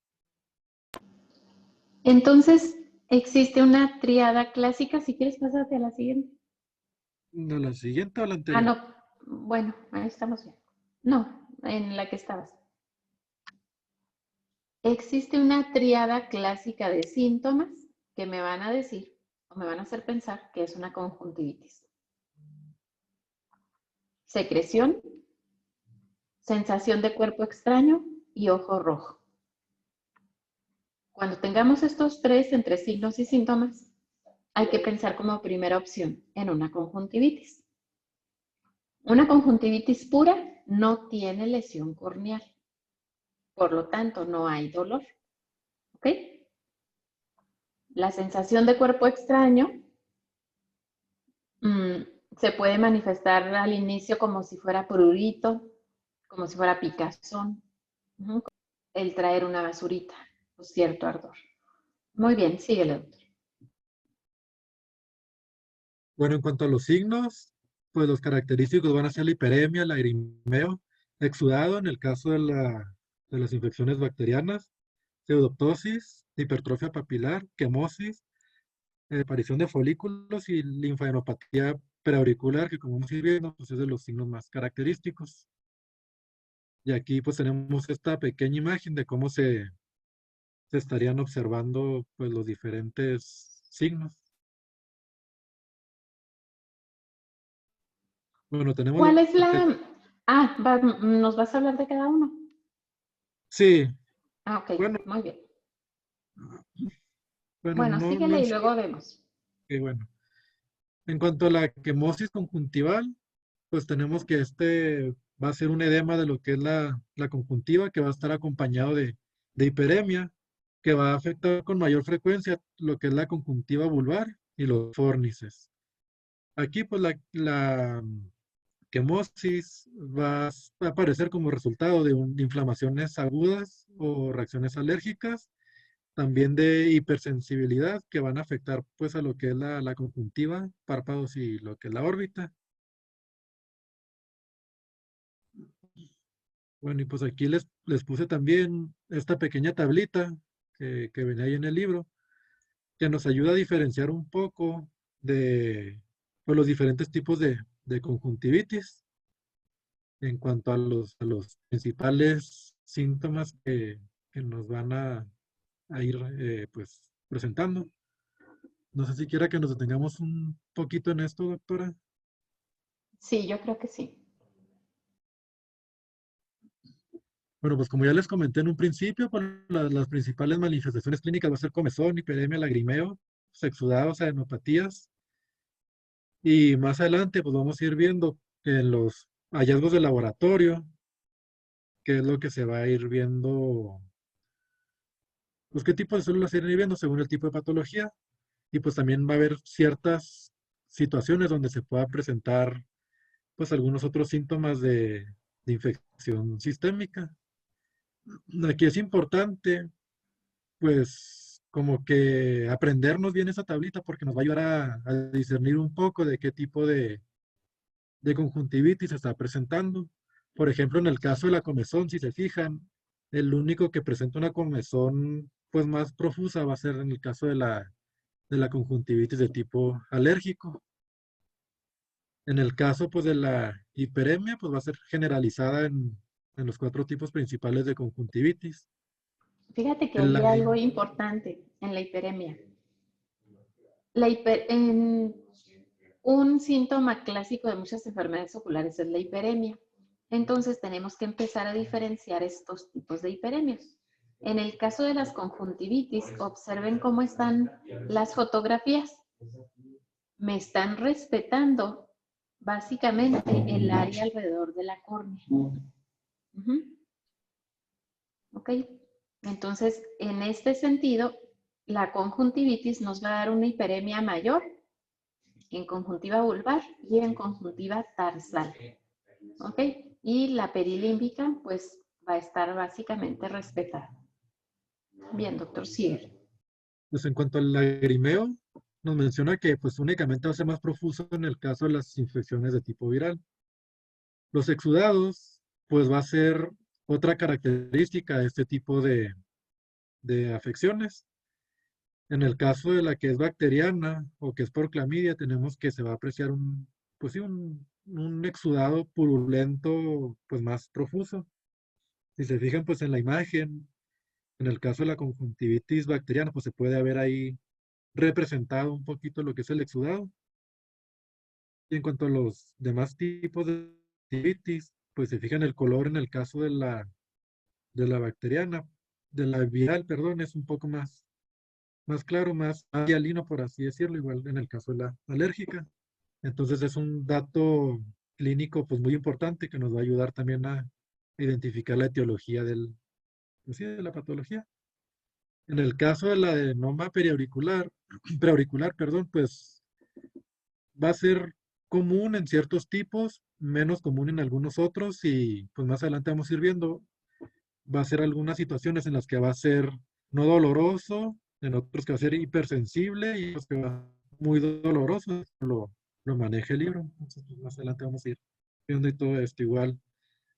Entonces, existe una tríada clásica. Si quieres, pásate a la siguiente. ¿De la siguiente o la Ah, anterior? no. Bueno, ahí estamos bien. No, en la que estabas. Existe una tríada clásica de síntomas que me van a decir o me van a hacer pensar que es una conjuntivitis. Secreción, sensación de cuerpo extraño y ojo rojo. Cuando tengamos estos tres entre signos y síntomas, hay que pensar como primera opción en una conjuntivitis. Una conjuntivitis pura no tiene lesión corneal, por lo tanto no hay dolor. ¿Ok? La sensación de cuerpo extraño se puede manifestar al inicio como si fuera prurito, como si fuera picazón, el traer una basurita o cierto ardor. Muy bien, síguele, doctor. Bueno, en cuanto a los signos, pues los característicos van a ser la hiperemia, lagrimeo, exudado en el caso de las infecciones bacterianas, pseudoptosis, hipertrofia papilar, quemosis, aparición de folículos y linfadenopatía preauricular, que como vamos a ir viendo, pues es de los signos más característicos. Y aquí pues tenemos esta pequeña imagen de cómo se estarían observando pues los diferentes signos. Bueno, tenemos ¿Cuál es la...? Ah, ¿nos vas a hablar de cada uno? Sí. Ah, ok, Bueno, muy bien. bueno, Bueno, no síguele en y sí, luego vemos. que bueno. En cuanto a la quemosis conjuntival, pues tenemos que va a ser un edema de lo que es la conjuntiva, que va a estar acompañado de hiperemia, que va a afectar con mayor frecuencia lo que es la conjuntiva vulvar y los fórnices. Aquí, pues la quemosis va a aparecer como resultado de inflamaciones agudas o reacciones alérgicas, también de hipersensibilidad que van a afectar pues a lo que es la conjuntiva, párpados y lo que es la órbita. Bueno, y pues aquí les puse también esta pequeña tablita que venía ahí en el libro, que nos ayuda a diferenciar un poco de pues, los diferentes tipos de conjuntivitis en cuanto a los principales síntomas que nos van a ir pues presentando. No sé si quiera que nos detengamos un poquito en esto, doctora. Sí, yo creo que sí. Bueno, pues como ya les comenté en un principio, pues las principales manifestaciones clínicas va a ser comezón, hiperemia, lagrimeo, exudados, adenopatías. Y más adelante, pues vamos a ir viendo en los hallazgos de laboratorio, qué es lo que se va a ir viendo, pues qué tipo de células se irán viendo según el tipo de patología. Y pues también va a haber ciertas situaciones donde se pueda presentar, pues algunos otros síntomas de infección sistémica. Aquí es importante pues como que aprendernos bien esa tablita porque nos va a ayudar a discernir un poco de qué tipo de conjuntivitis se está presentando. Por ejemplo, en el caso de la comezón, si se fijan, el único que presenta una comezón pues más profusa va a ser en el caso de la conjuntivitis de tipo alérgico. En el caso pues de la hiperemia, pues va a ser generalizada en los 4 tipos principales de conjuntivitis. Fíjate que En hay la, algo importante en la hiperemia. Un síntoma clásico de muchas enfermedades oculares es la hiperemia. Entonces tenemos que empezar a diferenciar estos tipos de hiperemias. En el caso de las conjuntivitis, observen cómo están las fotografías. Me están respetando básicamente el área alrededor de la córnea. ¿Ok? Entonces, en este sentido, la conjuntivitis nos va a dar una hiperemia mayor en conjuntiva vulvar y en conjuntiva tarsal. ¿Ok? Y la perilímbica, pues, va a estar básicamente respetada. Bien, doctor, sigue. pues en cuanto al lagrimeo, nos menciona que pues únicamente va a ser más profuso en el caso de las infecciones de tipo viral. Los exudados, pues va a ser otra característica de este tipo de afecciones. En el caso de la que es bacteriana o que es por clamidia, tenemos que se va a apreciar pues sí, un exudado purulento, pues más profuso. Si se fijan, pues en la imagen, en el caso de la conjuntivitis bacteriana, pues se puede ver ahí representado un poquito lo que es el exudado. Y en cuanto a los demás tipos de conjuntivitis, pues se fijan el color en el caso de la bacteriana, de la viral, perdón, es un poco más claro, más hialino, por así decirlo, igual en el caso de la alérgica. Entonces es un dato clínico pues muy importante que nos va a ayudar también a identificar la etiología pues, sí, de la patología. En el caso de la adenoma preauricular, perdón, pues va a ser común en ciertos tipos, menos común en algunos otros y pues más adelante vamos a ir viendo, va a ser algunas situaciones en las que va a ser no doloroso, en otros que va a ser hipersensible y otros que va a ser muy doloroso, lo maneja el libro. Entonces, pues, más adelante vamos a ir viendo y todo esto igual.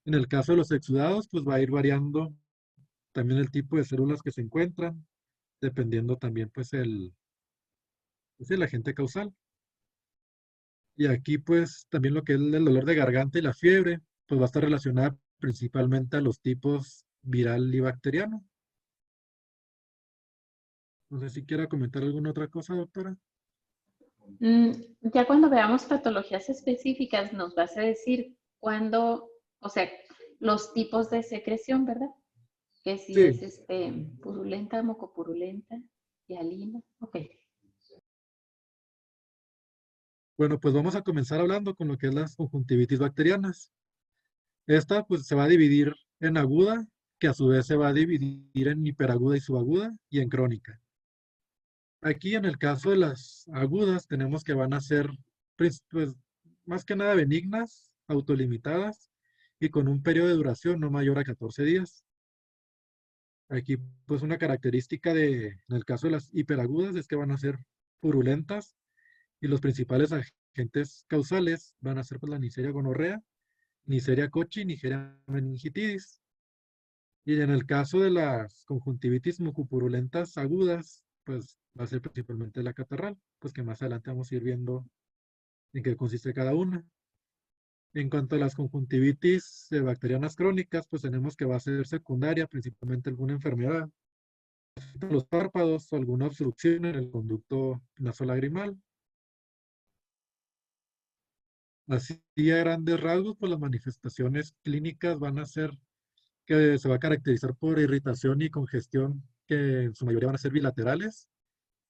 En el caso de los exudados, pues va a ir variando también el tipo de células que se encuentran, dependiendo también pues el agente causal. Y aquí pues también lo que es el dolor de garganta y la fiebre, pues va a estar relacionada principalmente a los tipos viral y bacteriano. No sé si quiera comentar alguna otra cosa, doctora. Ya cuando veamos patologías específicas nos vas a decir cuándo, o sea, los tipos de secreción, ¿verdad? Que si Sí. es purulenta, mucopurulenta, hialina. Ok. Bueno, pues vamos a comenzar hablando con lo que es las conjuntivitis bacterianas. Esta pues se va a dividir en aguda, que a su vez se va a dividir en hiperaguda y subaguda, y en crónica. Aquí en el caso de las agudas tenemos que van a ser pues, más que nada benignas, autolimitadas y con un periodo de duración no mayor a 14 días. Aquí pues una característica en el caso de las hiperagudas es que van a ser purulentas y los principales agentes causales van a ser pues, la Neisseria gonorrea, Neisseria cocci, Neisseria meningitidis. Y en el caso de las conjuntivitis mucopurulentas agudas, pues va a ser principalmente la catarral, pues que más adelante vamos a ir viendo en qué consiste cada una. En cuanto a las conjuntivitis bacterianas crónicas, pues tenemos que va a ser secundaria, principalmente alguna enfermedad, los párpados o alguna obstrucción en el conducto nasolagrimal. Así a grandes rasgos, pues las manifestaciones clínicas van a ser que se va a caracterizar por irritación y congestión, que en su mayoría van a ser bilaterales.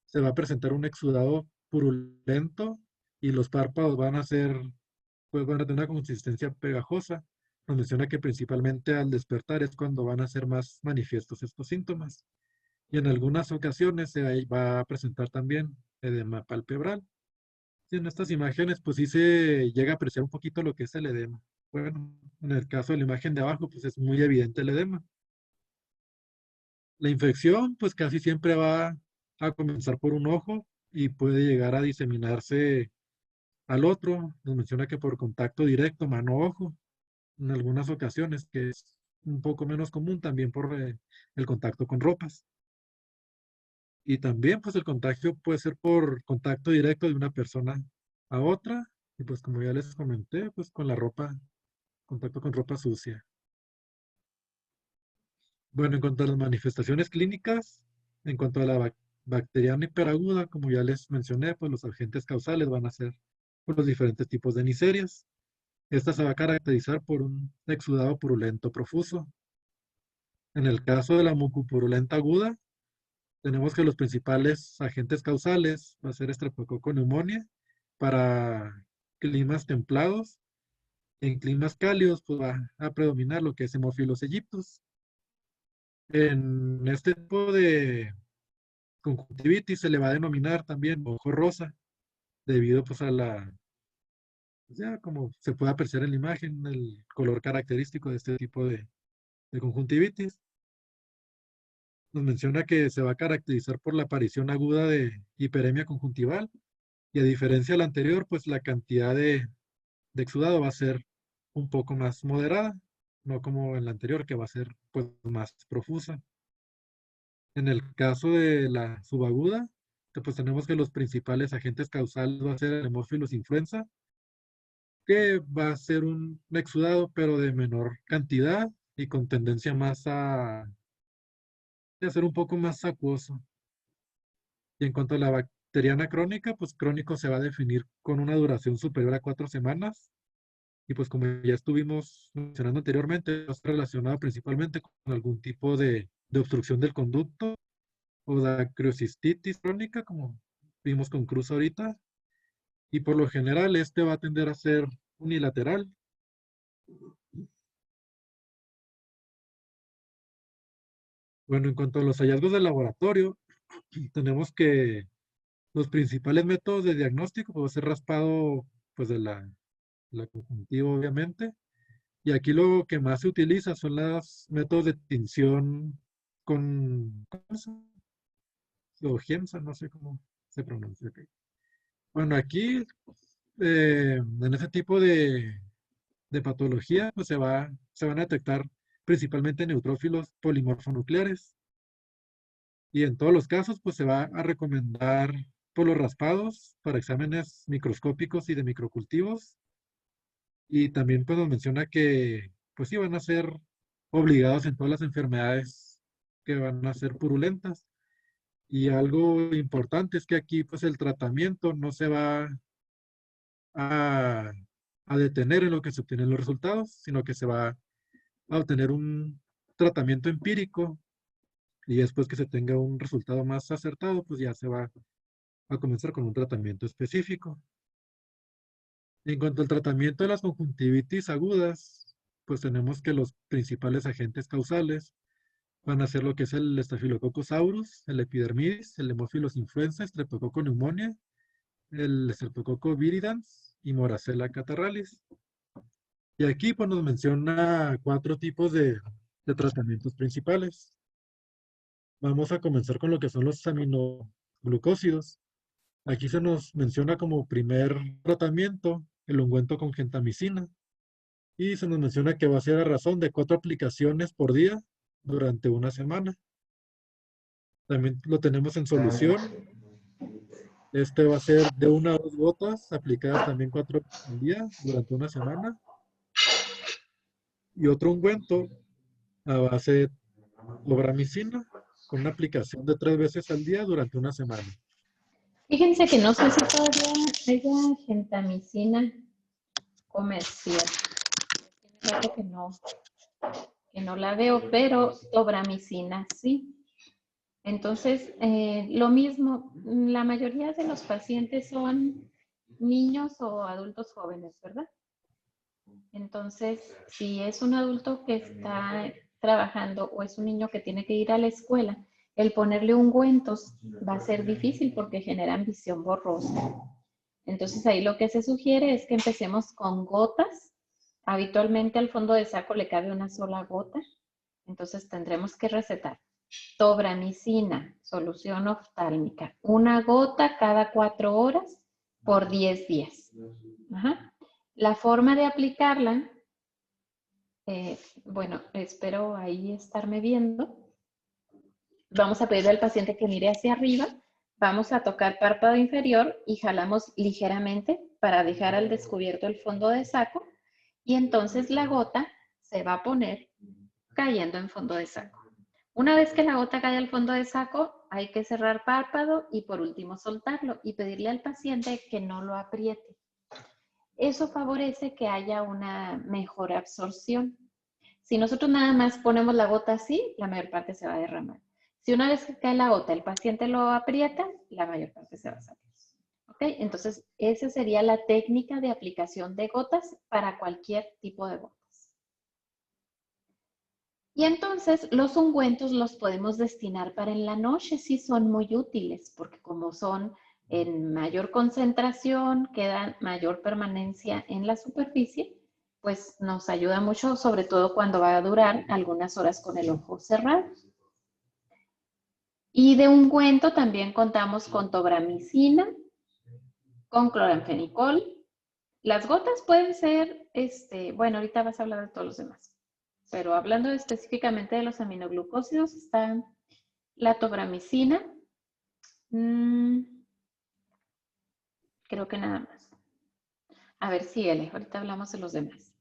Se va a presentar un exudado purulento y los párpados pues van a tener una consistencia pegajosa. Nos menciona que principalmente al despertar es cuando van a ser más manifiestos estos síntomas. Y en algunas ocasiones se va a presentar también edema palpebral. Sí, en estas imágenes, pues sí se llega a apreciar un poquito lo que es el edema. Bueno, en el caso de la imagen de abajo, pues es muy evidente el edema. La infección, pues casi siempre va a comenzar por un ojo y puede llegar a diseminarse al otro. Nos menciona que por contacto directo, mano-ojo, en algunas ocasiones, que es un poco menos común también por el contacto con ropas. Y también, pues el contagio puede ser por contacto directo de una persona a otra Y pues como ya les comenté, pues con la ropa, contacto con ropa sucia. Bueno, en cuanto a las manifestaciones clínicas, en cuanto a la bacteriana hiperaguda, como ya les mencioné, pues los agentes causales van a ser pues, los diferentes tipos de Neisseриas. Esta se va a caracterizar por un exudado purulento profuso. En el caso de la mucopurulenta aguda, tenemos que los principales agentes causales va a ser Streptococcus pneumoniae para climas templados. En climas cálidos, pues va a predominar lo que es Haemophilus aegyptus. En este tipo de conjuntivitis se le va a denominar también ojo rosa, debido pues a la, pues, ya como se puede apreciar en la imagen, el color característico de este tipo de conjuntivitis. Nos menciona que se va a caracterizar por la aparición aguda de hiperemia conjuntival y a diferencia de la anterior, pues la cantidad de exudado va a ser un poco más moderada, no como en la anterior que va a ser pues más profusa. En el caso de la subaguda, pues tenemos que los principales agentes causales va a ser el Haemophilus influenza, que va a ser un exudado pero de menor cantidad y con tendencia más a ser un poco más acuoso. Y en cuanto a la bacteriana crónica, pues crónico se va a definir con una duración superior a 4 semanas. Y pues como ya estuvimos mencionando anteriormente, está relacionado principalmente con algún tipo de obstrucción del conducto o dacrocistitis crónica, como vimos con Cruz ahorita. Y por lo general este va a tender a ser unilateral. Bueno, en cuanto a los hallazgos de laboratorio, tenemos que los principales métodos de diagnóstico pues, va a ser raspado pues, de la conjuntiva, obviamente. Y aquí lo que más se utiliza son los métodos de tinción con o Giemsa, no sé cómo se pronuncia. Bueno, aquí en ese tipo de patología pues se van a detectar principalmente neutrófilos polimorfonucleares. Y en todos los casos pues se va a recomendar por los raspados para exámenes microscópicos y de microcultivos. Y también pues nos menciona que pues sí van a ser obligados en todas las enfermedades que van a ser purulentas. Y algo importante es que aquí pues el tratamiento no se va a, a detener en lo que se obtienen los resultados, sino que se va a obtener un tratamiento empírico y después que se tenga un resultado más acertado, pues ya se va a comenzar con un tratamiento específico. En cuanto al tratamiento de las conjuntivitis agudas, pues tenemos que los principales agentes causales van a ser lo que es el Staphylococcus aureus, el epidermidis, el Haemophilus influenza, Streptococcus pneumoniae, el Streptococcus viridans y Moracella catarrhalis. Y aquí pues nos menciona 4 tipos de tratamientos principales. Vamos a comenzar con lo que son los aminoglucósidos. Aquí se nos menciona como primer tratamiento el ungüento con gentamicina. Y se nos menciona que va a ser a razón de 4 aplicaciones por día durante una semana. También lo tenemos en solución. Este va a ser de 1 a 2 gotas, aplicadas también 4 veces al día durante una semana. Y otro ungüento a base de obramicina, con una aplicación de 3 veces al día durante una semana. Fíjense que no sé si todavía haya gentamicina comercial. Tiene rato que no la veo, pero obramicina sí. Entonces, lo mismo, la mayoría de los pacientes son niños o adultos jóvenes, ¿verdad? Entonces, si es un adulto que está trabajando o es un niño que tiene que ir a la escuela, el ponerle ungüentos va a ser difícil porque generan visión borrosa. Entonces, ahí lo que se sugiere es que empecemos con gotas. Habitualmente al fondo de saco le cabe una sola gota. Entonces, tendremos que recetar tobramicina, solución oftálmica, 1 gota cada 4 horas por 10 días. Ajá. La forma de aplicarla, bueno, espero ahí estarme viendo. Vamos a pedirle al paciente que mire hacia arriba, vamos a tocar párpado inferior y jalamos ligeramente para dejar al descubierto el fondo de saco y entonces la gota se va a poner cayendo en fondo de saco. Una vez que la gota cae al fondo de saco, hay que cerrar párpado y por último soltarlo y pedirle al paciente que no lo apriete. Eso favorece que haya una mejor absorción. Si nosotros nada más ponemos la gota así, la mayor parte se va a derramar. Si una vez que cae la gota el paciente lo aprieta, la mayor parte se va a salir. ¿Ok? Entonces, esa sería la técnica de aplicación de gotas para cualquier tipo de gotas. Y entonces los ungüentos los podemos destinar para en la noche, sí son muy útiles, porque como son en mayor concentración, quedan mayor permanencia en la superficie, pues nos ayuda mucho, sobre todo cuando va a durar algunas horas con el ojo cerrado. Y de ungüento también contamos con tobramicina, con cloranfenicol. Las gotas pueden ser, bueno, ahorita vas a hablar de todos los demás. Pero hablando específicamente de los aminoglucósidos, está la tobramicina. Creo que nada más. A ver, síguele. Ahorita hablamos de los demás.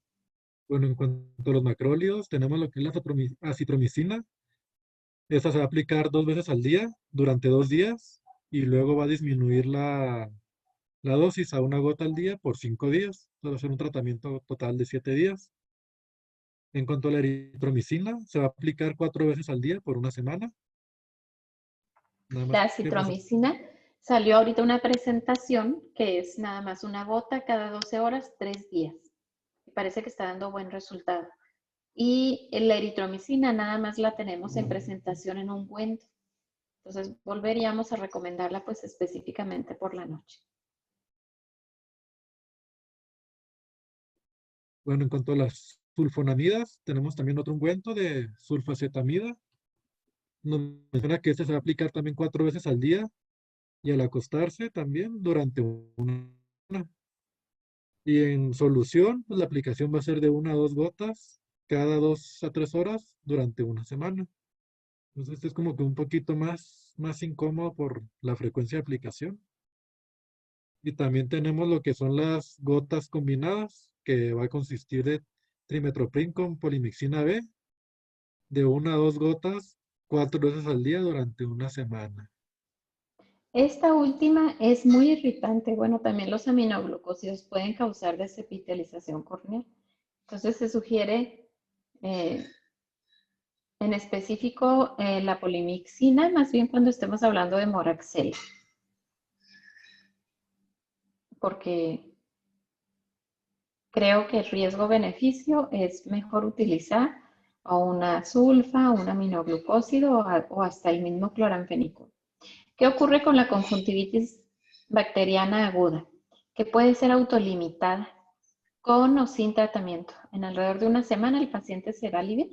Bueno, en cuanto a los macrólidos, tenemos lo que es la acitromicina. Esta se va a aplicar 2 veces al día durante 2 días y luego va a disminuir la dosis a 1 gota al día por 5 días. Va a ser un tratamiento total de 7 días. En cuanto a la eritromicina, se va a aplicar 4 veces al día por 1 semana. Nada más La que, pues, acitromicina salió ahorita una presentación que es nada más 1 gota cada 12 horas, 3 días. Parece que está dando buen resultado. Y la eritromicina nada más la tenemos en presentación en ungüento. Entonces volveríamos a recomendarla pues específicamente por la noche. Bueno, en cuanto a las sulfonamidas, tenemos también otro ungüento de sulfacetamida. Nos menciona que este se va a aplicar también 4 veces al día y al acostarse también durante una semana. Y en solución, pues, la aplicación va a ser de 1 a 2 gotas cada 2 a 3 horas durante 1 semana. Entonces, este es como que un poquito más incómodo por la frecuencia de aplicación. Y también tenemos lo que son las gotas combinadas, que va a consistir de trimetoprim con polimixina B, de 1 a 2 gotas 4 veces al día durante 1 semana. Esta última es muy irritante. Bueno, también los aminoglucósidos pueden causar desepitelización corneal. Entonces se sugiere en específico la polimixina, más bien cuando estemos hablando de moraxela. Porque creo que el riesgo-beneficio es mejor utilizar o una sulfa, un aminoglucósido o hasta el mismo cloranfenicol. ¿Qué ocurre con la conjuntivitis bacteriana aguda? Que puede ser autolimitada con o sin tratamiento. En alrededor de 1 semana el paciente se va a aliviar.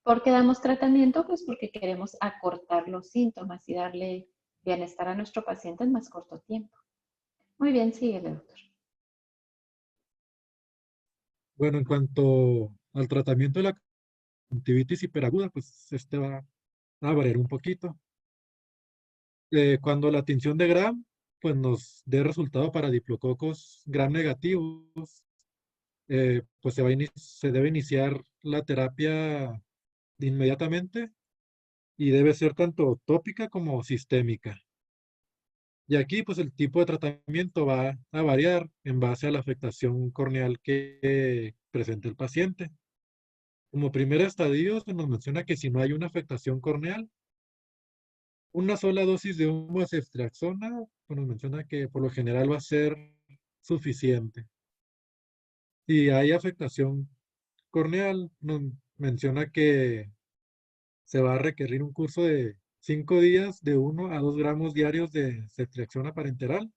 ¿Por qué damos tratamiento? Pues porque queremos acortar los síntomas y darle bienestar a nuestro paciente en más corto tiempo. Muy bien, síguele, doctor. Bueno, en cuanto al tratamiento de la conjuntivitis hiperaguda, pues este va a variar un poquito. Cuando la tinción de Gram pues nos dé resultado para diplococos Gram negativos, pues se debe iniciar la terapia inmediatamente y debe ser tanto tópica como sistémica. Y aquí pues el tipo de tratamiento va a variar en base a la afectación corneal que presente el paciente. Como primer estadio se nos menciona que si no hay una afectación corneal, una sola dosis de humo de ceftriaxona, pues nos menciona que por lo general va a ser suficiente. Si hay afectación corneal, nos menciona que se va a requerir un curso de 5 días de 1 a 2 gramos diarios de ceftriaxona parenteral.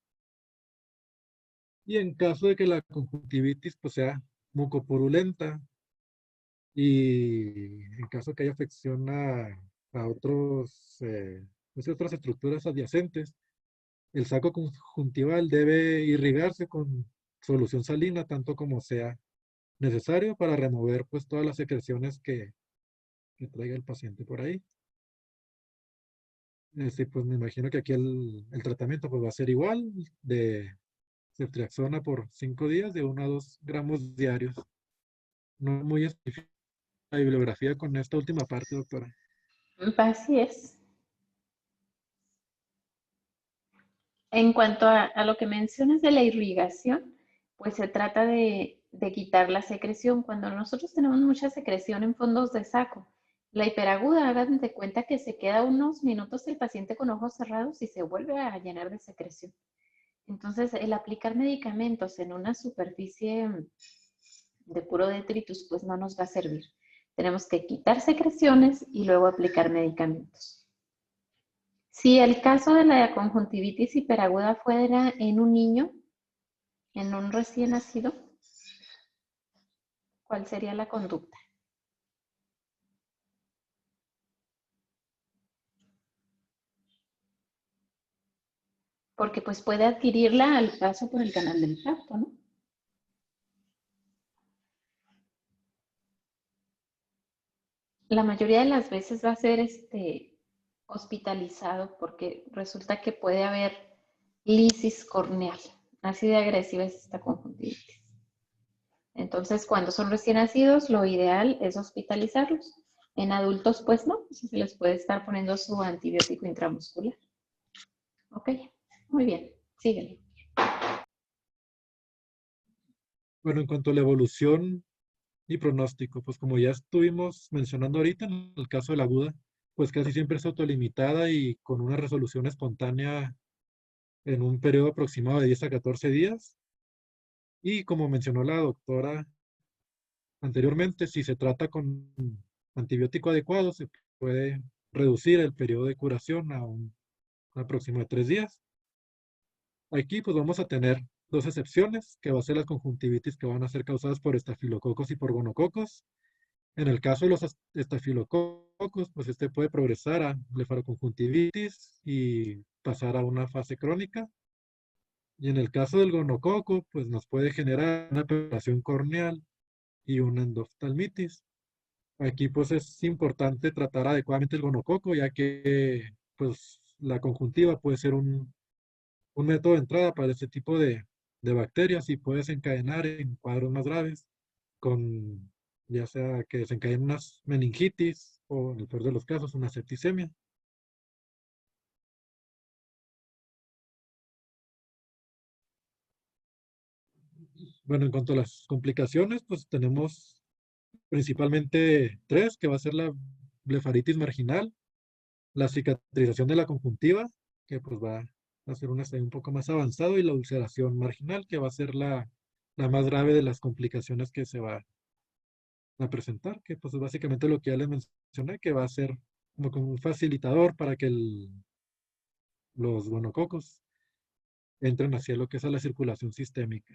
Y en caso de que la conjuntivitis pues, sea mucopurulenta y en caso que haya afección a otras estructuras adyacentes, el saco conjuntival debe irrigarse con solución salina tanto como sea necesario para remover pues todas las secreciones que traiga el paciente por ahí. Pues me imagino que aquí el tratamiento pues va a ser igual, de ceftriaxona por 5 días de 1 a 2 gramos diarios. No muy específica la bibliografía con esta última parte, doctora. Así es. En cuanto a lo que mencionas de la irrigación, pues se trata de quitar la secreción. Cuando nosotros tenemos mucha secreción en fondos de saco, la hiperaguda, hagan de cuenta que se queda unos minutos el paciente con ojos cerrados y se vuelve a llenar de secreción. Entonces, el aplicar medicamentos en una superficie de puro detritus, pues no nos va a servir. Tenemos que quitar secreciones y luego aplicar medicamentos. Si el caso de la conjuntivitis hiperaguda fuera en un niño, en un recién nacido, ¿cuál sería la conducta? Porque pues puede adquirirla al paso por el canal del parto, ¿no? La mayoría de las veces va a ser hospitalizado porque resulta que puede haber lisis corneal. Así de agresiva es esta conjuntivitis. Entonces, cuando son recién nacidos, lo ideal es hospitalizarlos. En adultos, pues no, se les puede estar poniendo su antibiótico intramuscular. Ok, muy bien, síguele. Bueno, en cuanto a la evolución y pronóstico, pues como ya estuvimos mencionando ahorita, en el caso de la aguda, pues casi siempre es autolimitada y con una resolución espontánea en un periodo aproximado de 10 a 14 días. Y como mencionó la doctora anteriormente, si se trata con antibiótico adecuado, se puede reducir el periodo de curación a un aproximado de 3 días. Aquí pues vamos a tener dos excepciones, que va a ser las conjuntivitis que van a ser causadas por estafilococos y por gonococos. En el caso de los estafilococos, pues puede progresar a blefaroconjuntivitis y pasar a una fase crónica. Y en el caso del gonococo, pues nos puede generar una perforación corneal y una endoftalmitis. Aquí pues es importante tratar adecuadamente el gonococo, ya que pues la conjuntiva puede ser un método de entrada para este tipo de bacterias y puede desencadenar en cuadros más graves, con ya sea que desencadenen unas meningitis o en el peor de los casos una septicemia. Bueno, en cuanto a las complicaciones, pues tenemos principalmente 3, que va a ser la blefaritis marginal, la cicatrización de la conjuntiva, que pues va a ser un estadio un poco más avanzado, y la ulceración marginal, que va a ser la más grave de las complicaciones que se va a presentar, que pues es básicamente lo que ya les mencioné, que va a ser como un facilitador para que los gonococos entren hacia lo que es a la circulación sistémica.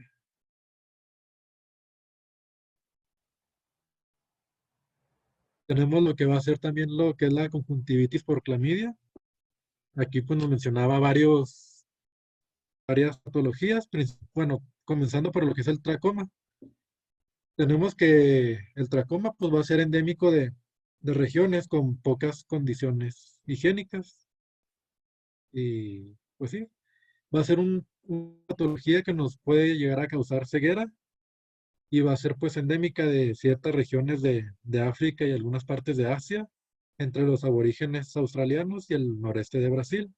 Tenemos lo que va a ser también lo que es la conjuntivitis por clamidia. Aquí pues nos mencionaba varias patologías, bueno, comenzando por lo que es el tracoma. Tenemos que el tracoma pues va a ser endémico de regiones con pocas condiciones higiénicas. Y pues sí, va a ser una patología que nos puede llegar a causar ceguera y va a ser pues endémica de ciertas regiones de África y algunas partes de Asia, entre los aborígenes australianos y el noreste de Brasil.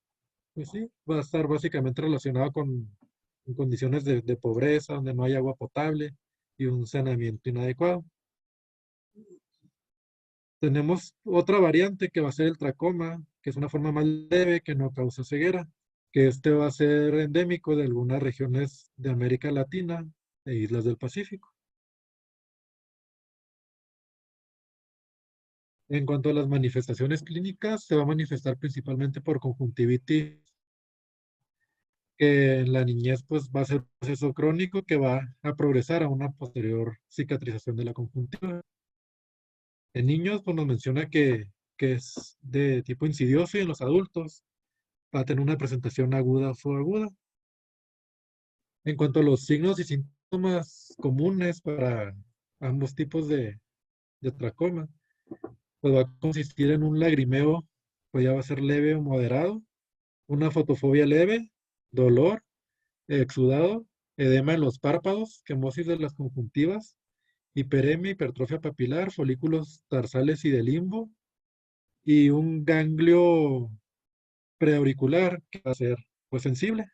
Pues sí, va a estar básicamente relacionado con condiciones de pobreza, donde no hay agua potable y un saneamiento inadecuado. Tenemos otra variante que va a ser el tracoma, que es una forma más leve que no causa ceguera, que va a ser endémico de algunas regiones de América Latina e islas del Pacífico. En cuanto a las manifestaciones clínicas, se va a manifestar principalmente por conjuntivitis, que en la niñez pues va a ser un proceso crónico que va a progresar a una posterior cicatrización de la conjuntiva. En niños pues nos menciona que es de tipo insidioso, y en los adultos va a tener una presentación aguda o subaguda. En cuanto a los signos y síntomas comunes para ambos tipos de tracoma, pues va a consistir en un lagrimeo, pues ya va a ser leve o moderado, una fotofobia leve, dolor, exudado, edema en los párpados, quemosis de las conjuntivas, hiperemia, hipertrofia papilar, folículos tarsales y de limbo, y un ganglio preauricular que va a ser pues sensible.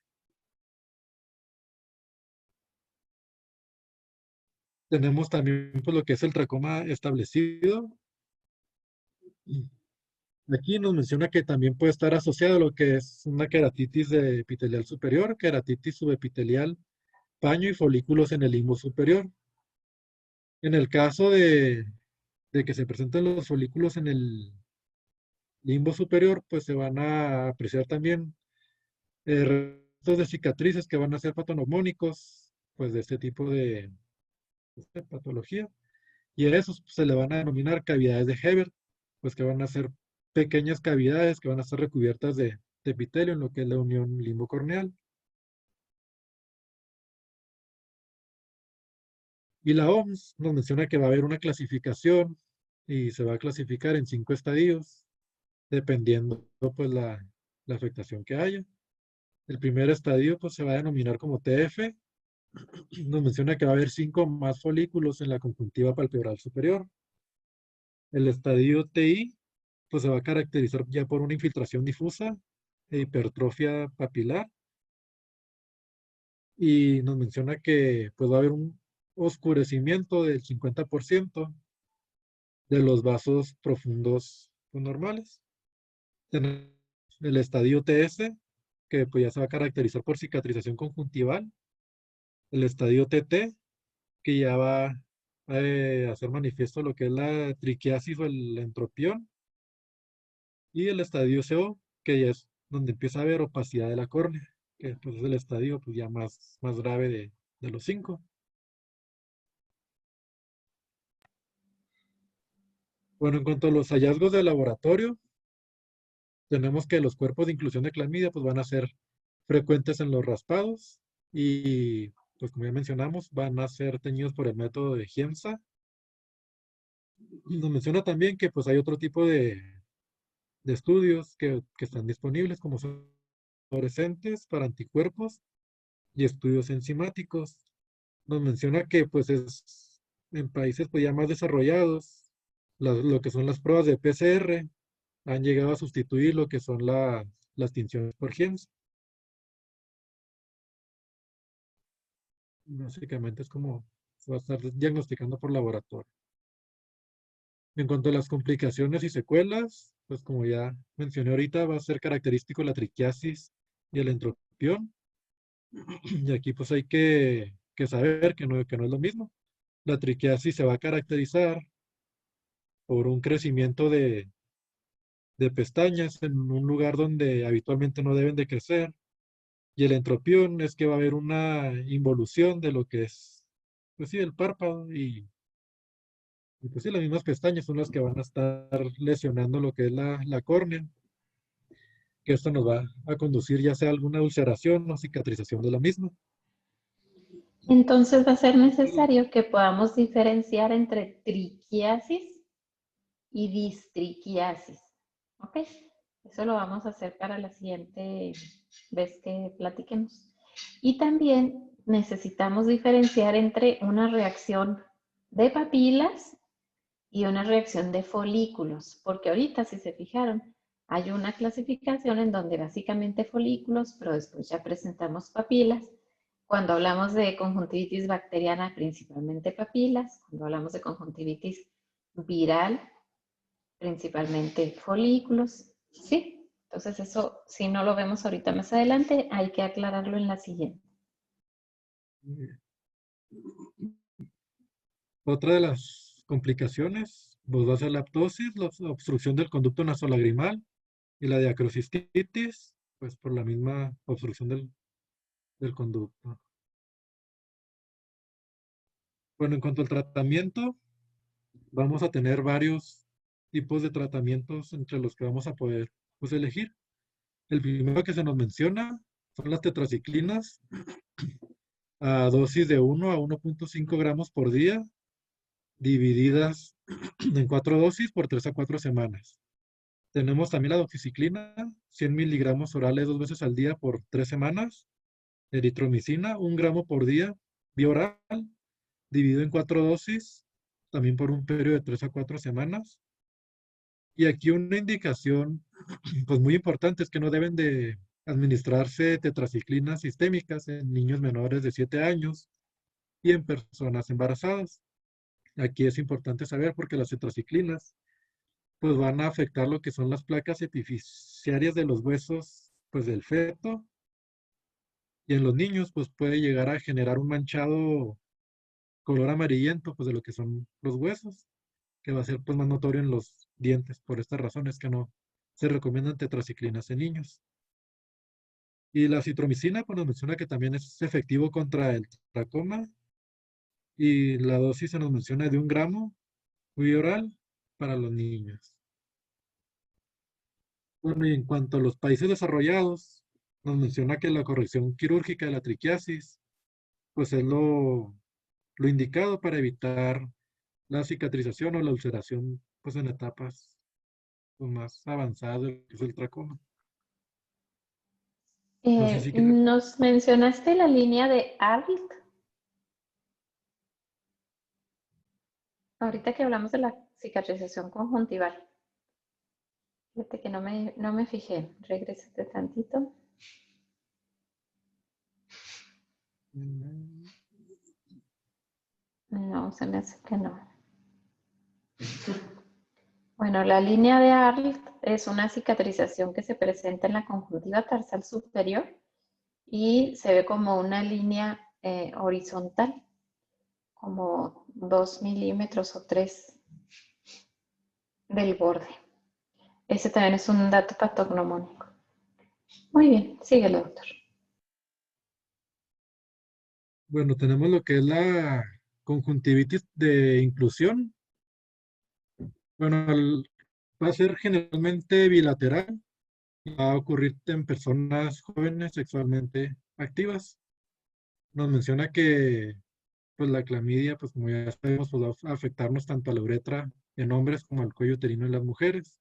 Tenemos también pues, lo que es el tracoma establecido. Aquí nos menciona que también puede estar asociado a lo que es una queratitis de epitelial superior, queratitis subepitelial, paño y folículos en el limbo superior. En el caso de que se presenten los folículos en el limbo superior, pues se van a apreciar también restos de cicatrices que van a ser patonomónicos, pues de este tipo de patología. Y a esos se le van a denominar cavidades de Hebert, pues que van a ser pequeñas cavidades que van a estar recubiertas de epitelio en lo que es la unión limbocorneal. Y la OMS nos menciona que va a haber una clasificación y se va a clasificar en 5 estadios, dependiendo pues la afectación que haya. El primer estadio pues se va a denominar como TF. Nos menciona que va a haber 5 más folículos en la conjuntiva palpebral superior. El estadio TI pues se va a caracterizar ya por una infiltración difusa e hipertrofia papilar. Y nos menciona que pues va a haber un oscurecimiento del 50% de los vasos profundos pues, normales. Tenemos el estadio TS, que pues ya se va a caracterizar por cicatrización conjuntival. El estadio TT, que ya va a hacer manifiesto lo que es la triquiasis o el entropión. Y el estadio CO, que ya es donde empieza a haber opacidad de la córnea, que pues, es el estadio pues, ya más grave de los 5. Bueno, en cuanto a los hallazgos de laboratorio, tenemos que los cuerpos de inclusión de clamidia pues, van a ser frecuentes en los raspados y, pues como ya mencionamos, van a ser teñidos por el método de Giemsa. Nos menciona también que pues, hay otro tipo de estudios que están disponibles, como son fluorescentes para anticuerpos y estudios enzimáticos. Nos menciona que pues es en países pues ya más desarrollados, lo que son las pruebas de PCR han llegado a sustituir lo que son las tinciones por GEMS. Básicamente es como se va a estar diagnosticando por laboratorio. En cuanto a las complicaciones y secuelas, pues como ya mencioné ahorita, va a ser característico la triquiasis y el entropión. Y aquí pues hay que saber que no es lo mismo. La triquiasis se va a caracterizar por un crecimiento de pestañas en un lugar donde habitualmente no deben de crecer. Y el entropión es que va a haber una involución de lo que es, pues sí, el párpado y pues sí, las mismas pestañas son las que van a estar lesionando lo que es la córnea, que esto nos va a conducir ya sea a alguna ulceración o cicatrización de la misma. Entonces va a ser necesario que podamos diferenciar entre triquiasis y distriquiasis. ¿Ok? Eso lo vamos a hacer para la siguiente vez que platiquemos. Y también necesitamos diferenciar entre una reacción de papilas y una reacción de folículos, porque ahorita, si se fijaron, hay una clasificación en donde básicamente folículos, pero después ya presentamos papilas. Cuando hablamos de conjuntivitis bacteriana, principalmente papilas. Cuando hablamos de conjuntivitis viral, principalmente folículos. ¿Sí? Entonces eso, si no lo vemos ahorita más adelante, hay que aclararlo en la siguiente. Otra de las complicaciones pues, va a ser la ptosis, la obstrucción del conducto nasolagrimal y la diacrocistitis, pues por la misma obstrucción del conducto. Bueno, en cuanto al tratamiento, vamos a tener varios tipos de tratamientos entre los que vamos a poder pues, elegir. El primero que se nos menciona son las tetraciclinas a dosis de 1 a 1.5 gramos por día, divididas en 4 dosis por 3 a 4 semanas. Tenemos también la doxiciclina, 100 miligramos orales 2 veces al día por 3 semanas. Eritromicina, 1 gramo por día, vía oral, dividido en 4 dosis, también por un periodo de 3 a 4 semanas. Y aquí una indicación, pues muy importante, es que no deben de administrarse tetraciclinas sistémicas en niños menores de 7 años y en personas embarazadas. Aquí es importante saber porque las tetraciclinas pues van a afectar lo que son las placas epifisiarias de los huesos pues del feto, y en los niños pues puede llegar a generar un manchado color amarillento pues de lo que son los huesos, que va a ser pues más notorio en los dientes. Por estas razones que no se recomiendan tetraciclinas en niños. Y la citromicina pues nos menciona que también es efectivo contra el tracoma, y la dosis se nos menciona de 1 gramo vía oral para los niños. Bueno, y en cuanto a los países desarrollados, nos menciona que la corrección quirúrgica de la triquiasis, pues es lo indicado para evitar la cicatrización o la ulceración, pues en etapas pues, más avanzadas del que es el tracoma. No sé si quieren- Nos mencionaste la línea de Arlt. Ahorita que hablamos de la cicatrización conjuntival. Fíjate que no me fijé. Regrésate tantito. No, se me hace que no. Bueno, la línea de Arlt es una cicatrización que se presenta en la conjuntiva tarsal superior y se ve como una línea horizontal, como 2 milímetros o 3 del borde. Ese también es un dato patognomónico. Muy bien, síguelo, doctor. Bueno, tenemos lo que es la conjuntivitis de inclusión. Bueno, va a ser generalmente bilateral. Va a ocurrir en personas jóvenes sexualmente activas. Nos menciona que pues la clamidia, pues como ya sabemos, pues, va a afectarnos tanto a la uretra en hombres como al cuello uterino en las mujeres.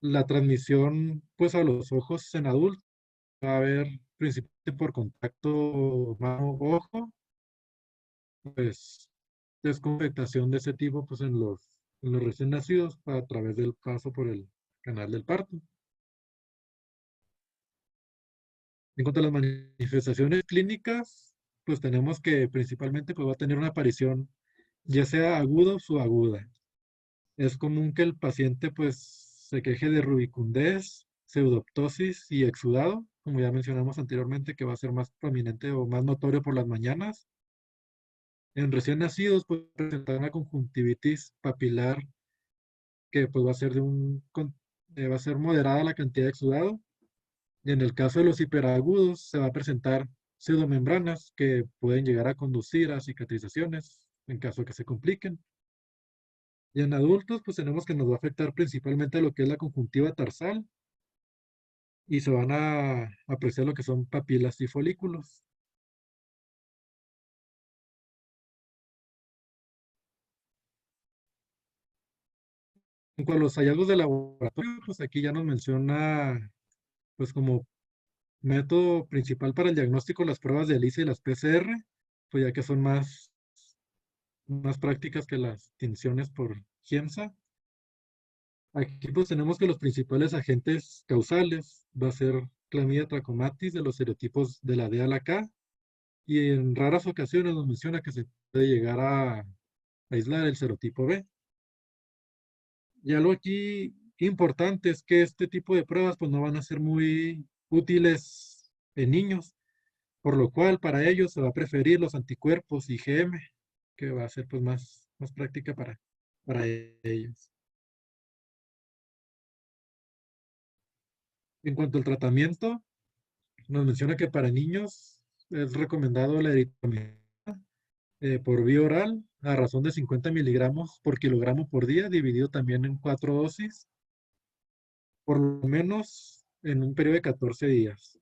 La transmisión, pues a los ojos en adultos, va a haber principalmente por contacto mano-ojo, pues desconfectación de ese tipo, pues en los recién nacidos a través del paso por el canal del parto. En cuanto a las manifestaciones clínicas, pues tenemos que principalmente pues, va a tener una aparición ya sea aguda o subaguda. Es común que el paciente pues se queje de rubicundez, pseudoptosis y exudado, como ya mencionamos anteriormente, que va a ser más prominente o más notorio por las mañanas. En recién nacidos puede presentar una conjuntivitis papilar que pues va a ser va a ser moderada la cantidad de exudado. Y en el caso de los hiperagudos se va a presentar pseudomembranas que pueden llegar a conducir a cicatrizaciones en caso de que se compliquen. Y en adultos, pues tenemos que nos va a afectar principalmente lo que es la conjuntiva tarsal y se van a apreciar lo que son papilas y folículos. En cuanto a los hallazgos de laboratorio, pues aquí ya nos menciona, pues como método principal para el diagnóstico las pruebas de ELISA y las PCR, pues ya que son más prácticas que las tinciones por GIEMSA. Aquí pues tenemos que los principales agentes causales va a ser clamidia trachomatis de los serotipos de la D a la K, y en raras ocasiones nos menciona que se puede llegar a aislar el serotipo B. Y algo aquí importante es que este tipo de pruebas pues no van a ser muy útiles en niños, por lo cual para ellos se va a preferir los anticuerpos IgM, que va a ser pues más práctica para ellos. En cuanto al tratamiento, nos menciona que para niños es recomendado la eritromicina por vía oral a razón de 50 miligramos por kilogramo por día, dividido también en 4 dosis, por lo menos en un periodo de 14 días.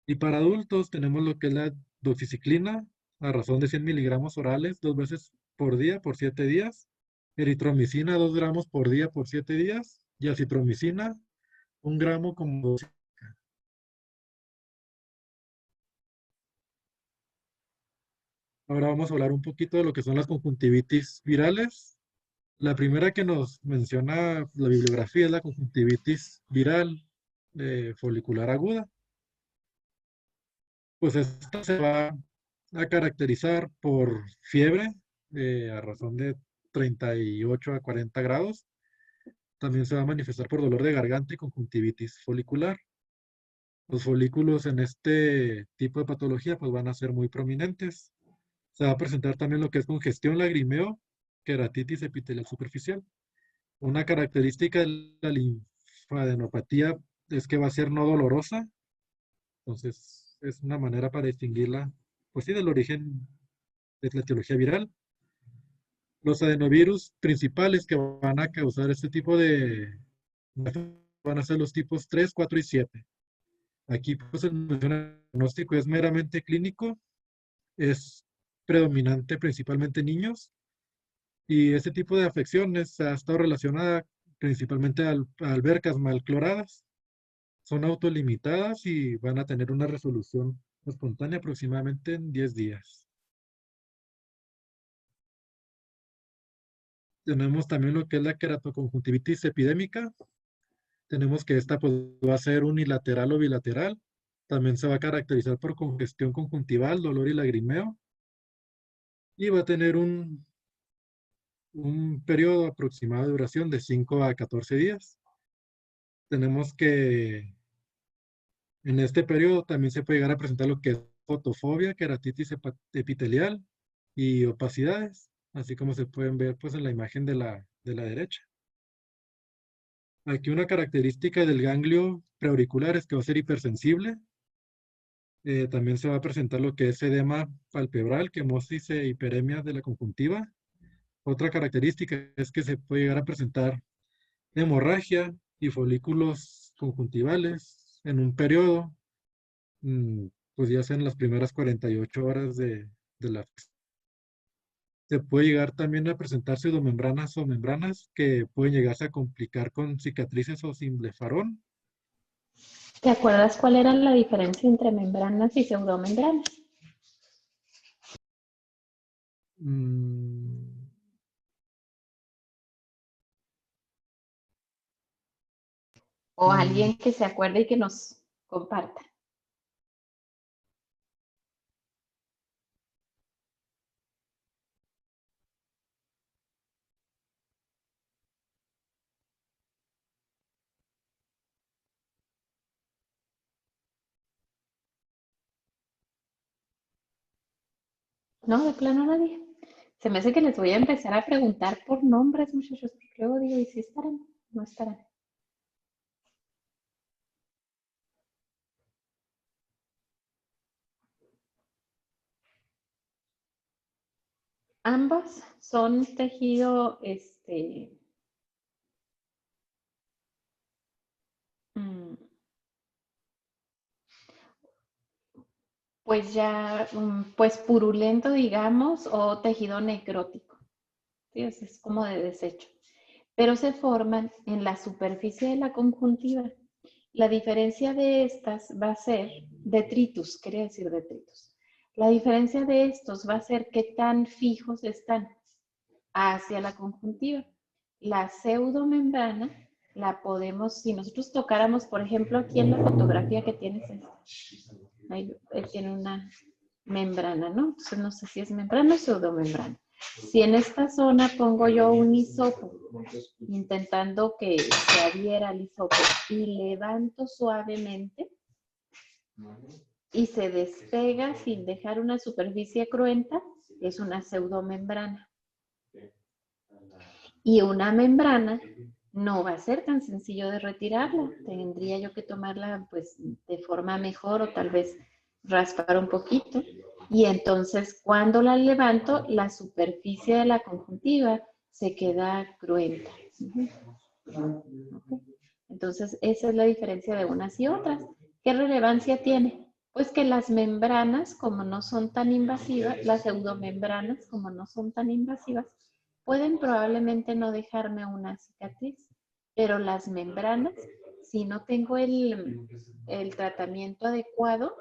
Y para adultos tenemos lo que es la doxiciclina a razón de 100 miligramos orales 2 veces por día por 7 días, eritromicina 2 gramos por día por 7 días y acitromicina 1 gramo como Ahora vamos a hablar un poquito de lo que son las conjuntivitis virales. La primera que nos menciona la bibliografía es la conjuntivitis viral folicular aguda. Pues esta se va a caracterizar por fiebre a razón de 38 a 40 grados. También se va a manifestar por dolor de garganta y conjuntivitis folicular. Los folículos en este tipo de patología pues van a ser muy prominentes. Se va a presentar también lo que es congestión, lagrimeo, queratitis epitelial superficial. Una característica de la linfadenopatía es que va a ser no dolorosa. Entonces, es una manera para distinguirla, pues sí, del origen de la etiología viral. Los adenovirus principales que van a causar este tipo de van a ser los tipos 3, 4 y 7. Aquí, pues, el diagnóstico es meramente clínico, es predominante principalmente en niños, y este tipo de afecciones ha estado relacionada principalmente a albercas mal cloradas. Son autolimitadas y van a tener una resolución espontánea aproximadamente en 10 días. Tenemos también lo que es la queratoconjuntivitis epidémica. Tenemos que esta pues, va a ser unilateral o bilateral. También se va a caracterizar por congestión conjuntival, dolor y lagrimeo. Y va a tener un periodo aproximado de duración de 5 a 14 días. Tenemos que en este periodo también se puede llegar a presentar lo que es fotofobia, queratitis epitelial y opacidades, así como se pueden ver pues, en la imagen de la derecha. Aquí una característica del ganglio preauricular es que va a ser hipersensible. También se va a presentar lo que es edema palpebral, quemosis e hiperemia de la conjuntiva. Otra característica es que se puede llegar a presentar hemorragia y folículos conjuntivales en un periodo, pues ya sea en las primeras 48 horas de la. Se puede llegar también a presentar pseudomembranas o membranas que pueden llegarse a complicar con cicatrices o sin blefarón. ¿Te acuerdas cuál era la diferencia entre membranas y pseudomembranas? O alguien que se acuerde y que nos comparta. No, de plano nadie. Se me hace que les voy a empezar a preguntar por nombres, muchachos, porque luego digo, ¿y si estarán? No estarán. Ambos son tejido, pues ya, pues purulento, digamos, o tejido necrótico. ¿Sí? Es como de desecho. Pero se forman en la superficie de la conjuntiva. La diferencia de estas va a ser detritus, quería decir detritus. La diferencia de estos va a ser qué tan fijos están hacia la conjuntiva. La pseudomembrana la podemos, si nosotros tocáramos, por ejemplo, aquí en la fotografía que tienes, ahí tiene una membrana, ¿no? Entonces no sé si es membrana o pseudomembrana. Si en esta zona pongo yo un hisopo, intentando que se adhiera al hisopo y levanto suavemente y se despega sin dejar una superficie cruenta, es una pseudomembrana. Y una membrana no va a ser tan sencillo de retirarla. Tendría yo que tomarla pues de forma mejor o tal vez raspar un poquito. Y entonces cuando la levanto, la superficie de la conjuntiva se queda cruenta. Entonces esa es la diferencia de unas y otras. ¿Qué relevancia tiene? Pues que las membranas, como no son tan invasivas, las pseudomembranas, como no son tan invasivas, pueden probablemente no dejarme una cicatriz, pero las membranas, si no tengo el tratamiento adecuado,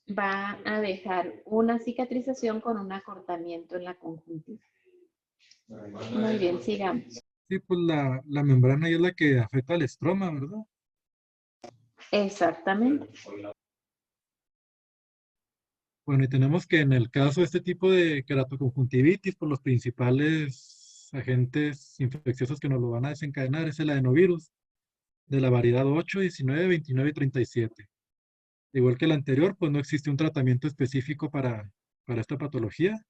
va a dejar una cicatrización con un acortamiento en la conjuntiva. Muy bien, sigamos. Sí, pues la membrana ahí es la que afecta al estroma, ¿verdad? Exactamente. Bueno, y tenemos que en el caso de este tipo de queratoconjuntivitis, pues los principales agentes infecciosos que nos lo van a desencadenar es el adenovirus de la variedad 8, 19, 29 y 37. Igual que el anterior, pues no existe un tratamiento específico para esta patología.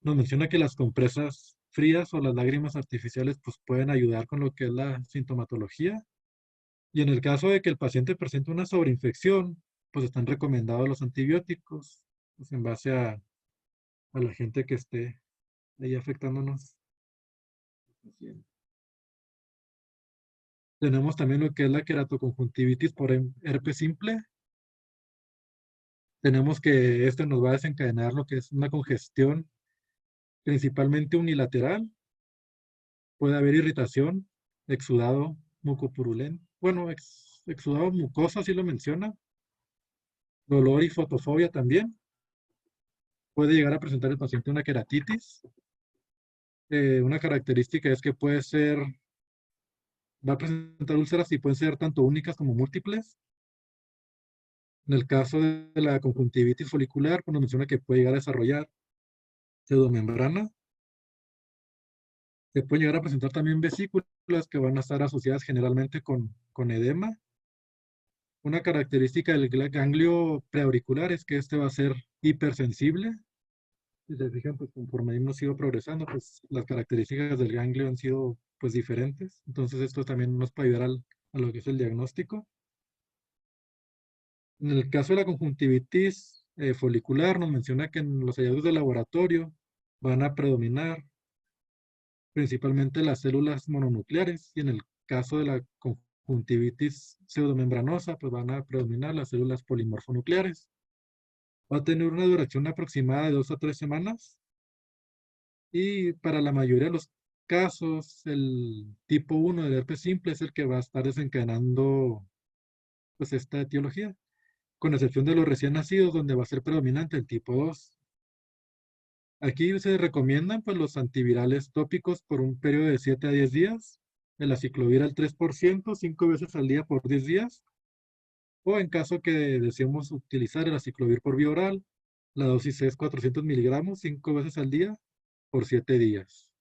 Nos menciona que las compresas frías o las lágrimas artificiales pues pueden ayudar con lo que es la sintomatología. Y en el caso de que el paciente presente una sobreinfección, pues están recomendados los antibióticos, pues en base a la gente que esté ahí afectándonos. Tenemos también lo que es la queratoconjuntivitis por herpes simple. Tenemos que este nos va a desencadenar lo que es una congestión principalmente unilateral. Puede haber irritación, exudado mucopurulento. Bueno, exudado mucoso, así lo menciona. Dolor y fotofobia también. Puede llegar a presentar el paciente una queratitis. Una característica es que va a presentar úlceras y pueden ser tanto únicas como múltiples. En el caso de la conjuntivitis folicular, pues nos menciona que puede llegar a desarrollar pseudomembrana. Se pueden llegar a presentar también vesículas que van a estar asociadas generalmente con edema. Una característica del ganglio preauricular es que este va a ser hipersensible. Si se fijan, pues conforme hemos ido progresando, pues las características del ganglio han sido pues diferentes. Entonces esto también nos puede ayudar a lo que es el diagnóstico. En el caso de la conjuntivitis folicular, nos menciona que en los hallazgos de laboratorio van a predominar principalmente las células mononucleares, y en el caso de la conjuntivitis pseudomembranosa, pues van a predominar las células polimorfonucleares. Va a tener una duración aproximada de 2 a 3 semanas, y para la mayoría de los casos, el tipo 1 del herpes simple es el que va a estar desencadenando pues esta etiología, con excepción de los recién nacidos, donde va a ser predominante el tipo 2. Aquí se recomiendan pues, los antivirales tópicos por un periodo de 7 a 10 días, el aciclovir al 3%, 5 veces al día por 10 días, o en caso que deseemos utilizar el aciclovir por vía oral, la dosis es 400 miligramos, 5 veces al día por 7 días.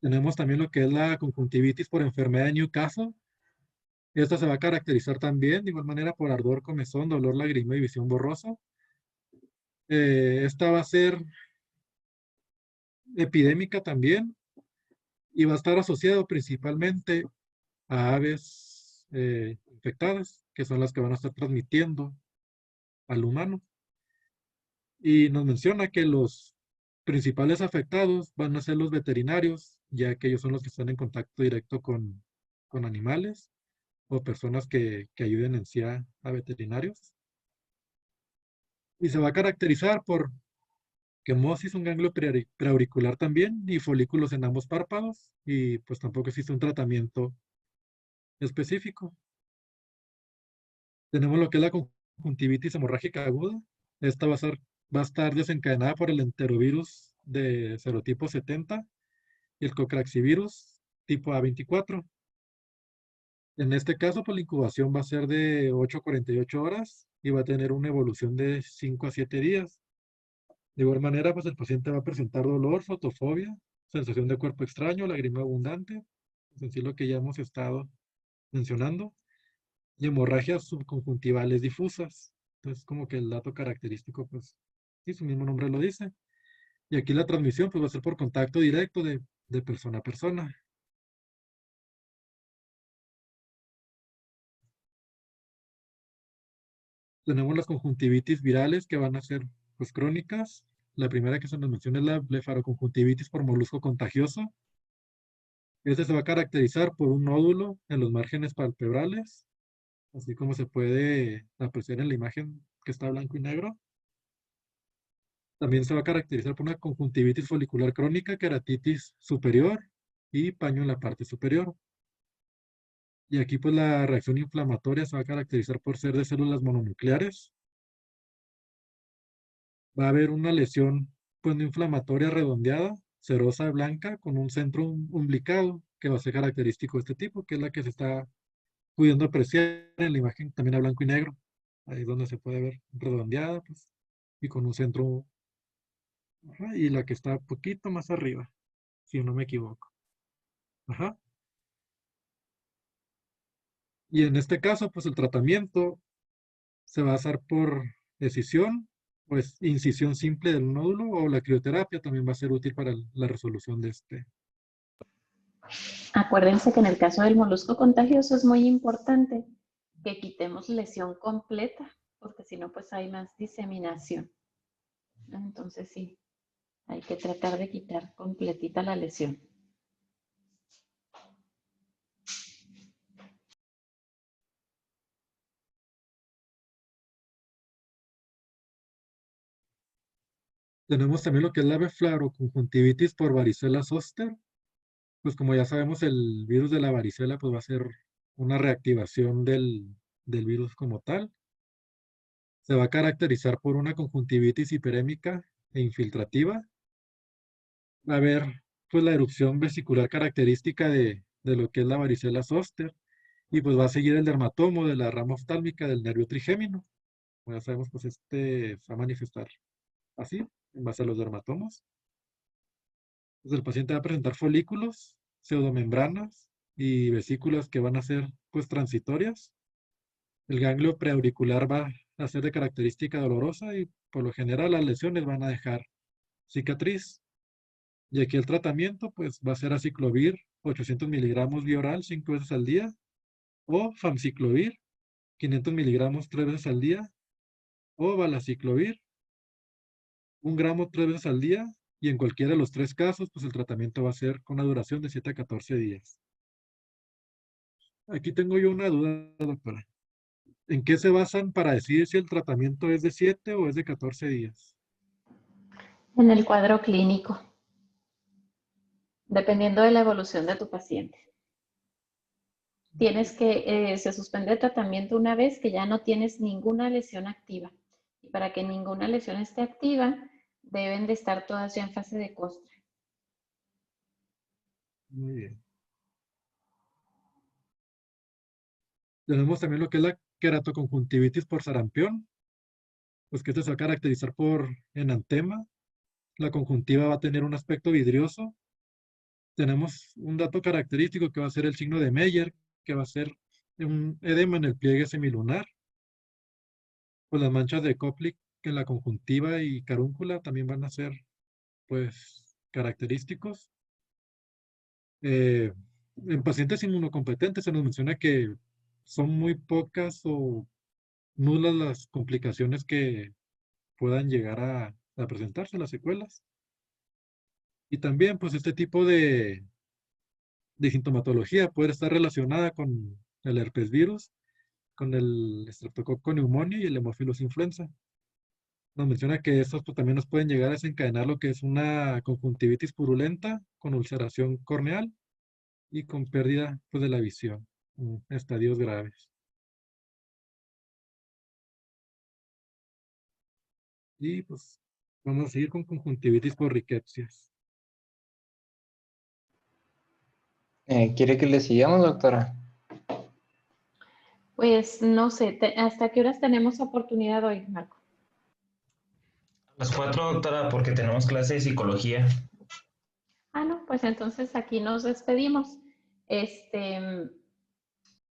Tenemos también lo que es la conjuntivitis por enfermedad de Newcastle. Esta se va a caracterizar también de igual manera por ardor, comezón, dolor lagrimal y visión borrosa. Esta va a ser epidémica también y va a estar asociado principalmente a aves infectadas, que son las que van a estar transmitiendo al humano. Y nos menciona que los principales afectados van a ser los veterinarios, ya que ellos son los que están en contacto directo con animales o personas que ayuden en sí a veterinarios. Y se va a caracterizar por quemosis, un ganglio preauricular también, y folículos en ambos párpados, y pues tampoco existe un tratamiento específico. Tenemos lo que es la conjuntivitis hemorrágica aguda. Esta va a estar desencadenada por el enterovirus de serotipo 70 y el cocraxivirus tipo A24. En este caso, pues la incubación va a ser de 8 a 48 horas y va a tener una evolución de 5 a 7 días. De igual manera, pues el paciente va a presentar dolor, fotofobia, sensación de cuerpo extraño, lágrima abundante, es decir, lo que ya hemos estado mencionando, y hemorragias subconjuntivales difusas. Entonces, como que el dato característico, pues, sí, su mismo nombre lo dice. Y aquí la transmisión, pues, va a ser por contacto directo de persona a persona. Tenemos las conjuntivitis virales que van a ser, pues, crónicas. La primera que se nos menciona es la blefaroconjuntivitis por molusco contagioso. Este se va a caracterizar por un nódulo en los márgenes palpebrales, así como se puede apreciar en la imagen que está blanco y negro. También se va a caracterizar por una conjuntivitis folicular crónica, queratitis superior y paño en la parte superior. Y aquí pues la reacción inflamatoria se va a caracterizar por ser de células mononucleares. Va a haber una lesión pues no inflamatoria redondeada, serosa blanca, con un centro umbilicado, que va a ser característico de este tipo, que es la que se está pudiendo apreciar en la imagen también a blanco y negro. Ahí es donde se puede ver redondeada, pues, y con un centro, ajá, y la que está un poquito más arriba, si no me equivoco. Ajá. Y en este caso, pues el tratamiento se va a hacer por decisión, pues incisión simple del nódulo, o la crioterapia también va a ser útil para la resolución de este. Acuérdense que en el caso del molusco contagioso es muy importante que quitemos lesión completa, porque si no, pues hay más diseminación. Entonces sí, hay que tratar de quitar completita la lesión. Tenemos también lo que es la beflaroconjuntivitis por varicela zoster. Pues como ya sabemos, el virus de la varicela pues va a ser una reactivación del virus como tal. Se va a caracterizar por una conjuntivitis hiperémica e infiltrativa. Va a haber pues la erupción vesicular característica de lo que es la varicela zoster. Y pues va a seguir el dermatomo de la rama oftálmica del nervio trigémino. Como ya sabemos, pues se va a manifestar así, en base a los dermatomos. Pues el paciente va a presentar folículos, pseudomembranas y vesículas que van a ser pues transitorias. El ganglio preauricular va a ser de característica dolorosa y por lo general las lesiones van a dejar cicatriz. Y aquí el tratamiento pues va a ser aciclovir 800 miligramos vía oral 5 veces al día o famciclovir 500 miligramos 3 veces al día o valaciclovir 1 gramo 3 veces al día, y en cualquiera de los 3 casos pues el tratamiento va a ser con una duración de 7 a 14 días. Aquí tengo yo una duda, doctora. ¿En qué se basan para decidir si el tratamiento es de 7 o es de 14 días? En el cuadro clínico, dependiendo de la evolución de tu paciente. Se suspende el tratamiento una vez que ya no tienes ninguna lesión activa. Y para que ninguna lesión esté activa, deben de estar todas ya en fase de costra. Muy bien. Tenemos también lo que es la queratoconjuntivitis por sarampión, pues que este se va a caracterizar por enantema. La conjuntiva va a tener un aspecto vidrioso. Tenemos un dato característico que va a ser el signo de Meyer, que va a ser un edema en el pliegue semilunar. Pues las manchas de Koplik en la conjuntiva y carúncula también van a ser, pues, característicos. En pacientes inmunocompetentes se nos menciona que son muy pocas o nulas las complicaciones que puedan llegar a presentarse, las secuelas. Y también, pues, este tipo de sintomatología puede estar relacionada con el herpes virus, con el Streptococcus pneumoniae y el Haemophilus influenza. Nos menciona que estos pues, también nos pueden llegar a desencadenar lo que es una conjuntivitis purulenta con ulceración corneal y con pérdida pues, de la visión en estadios graves. Y pues vamos a seguir con conjuntivitis por riquecias. ¿Quiere que le sigamos, doctora? Pues no sé, ¿hasta qué horas tenemos oportunidad hoy, Marco? A las 4, doctora, porque tenemos clase de psicología. Ah, no, pues entonces aquí nos despedimos.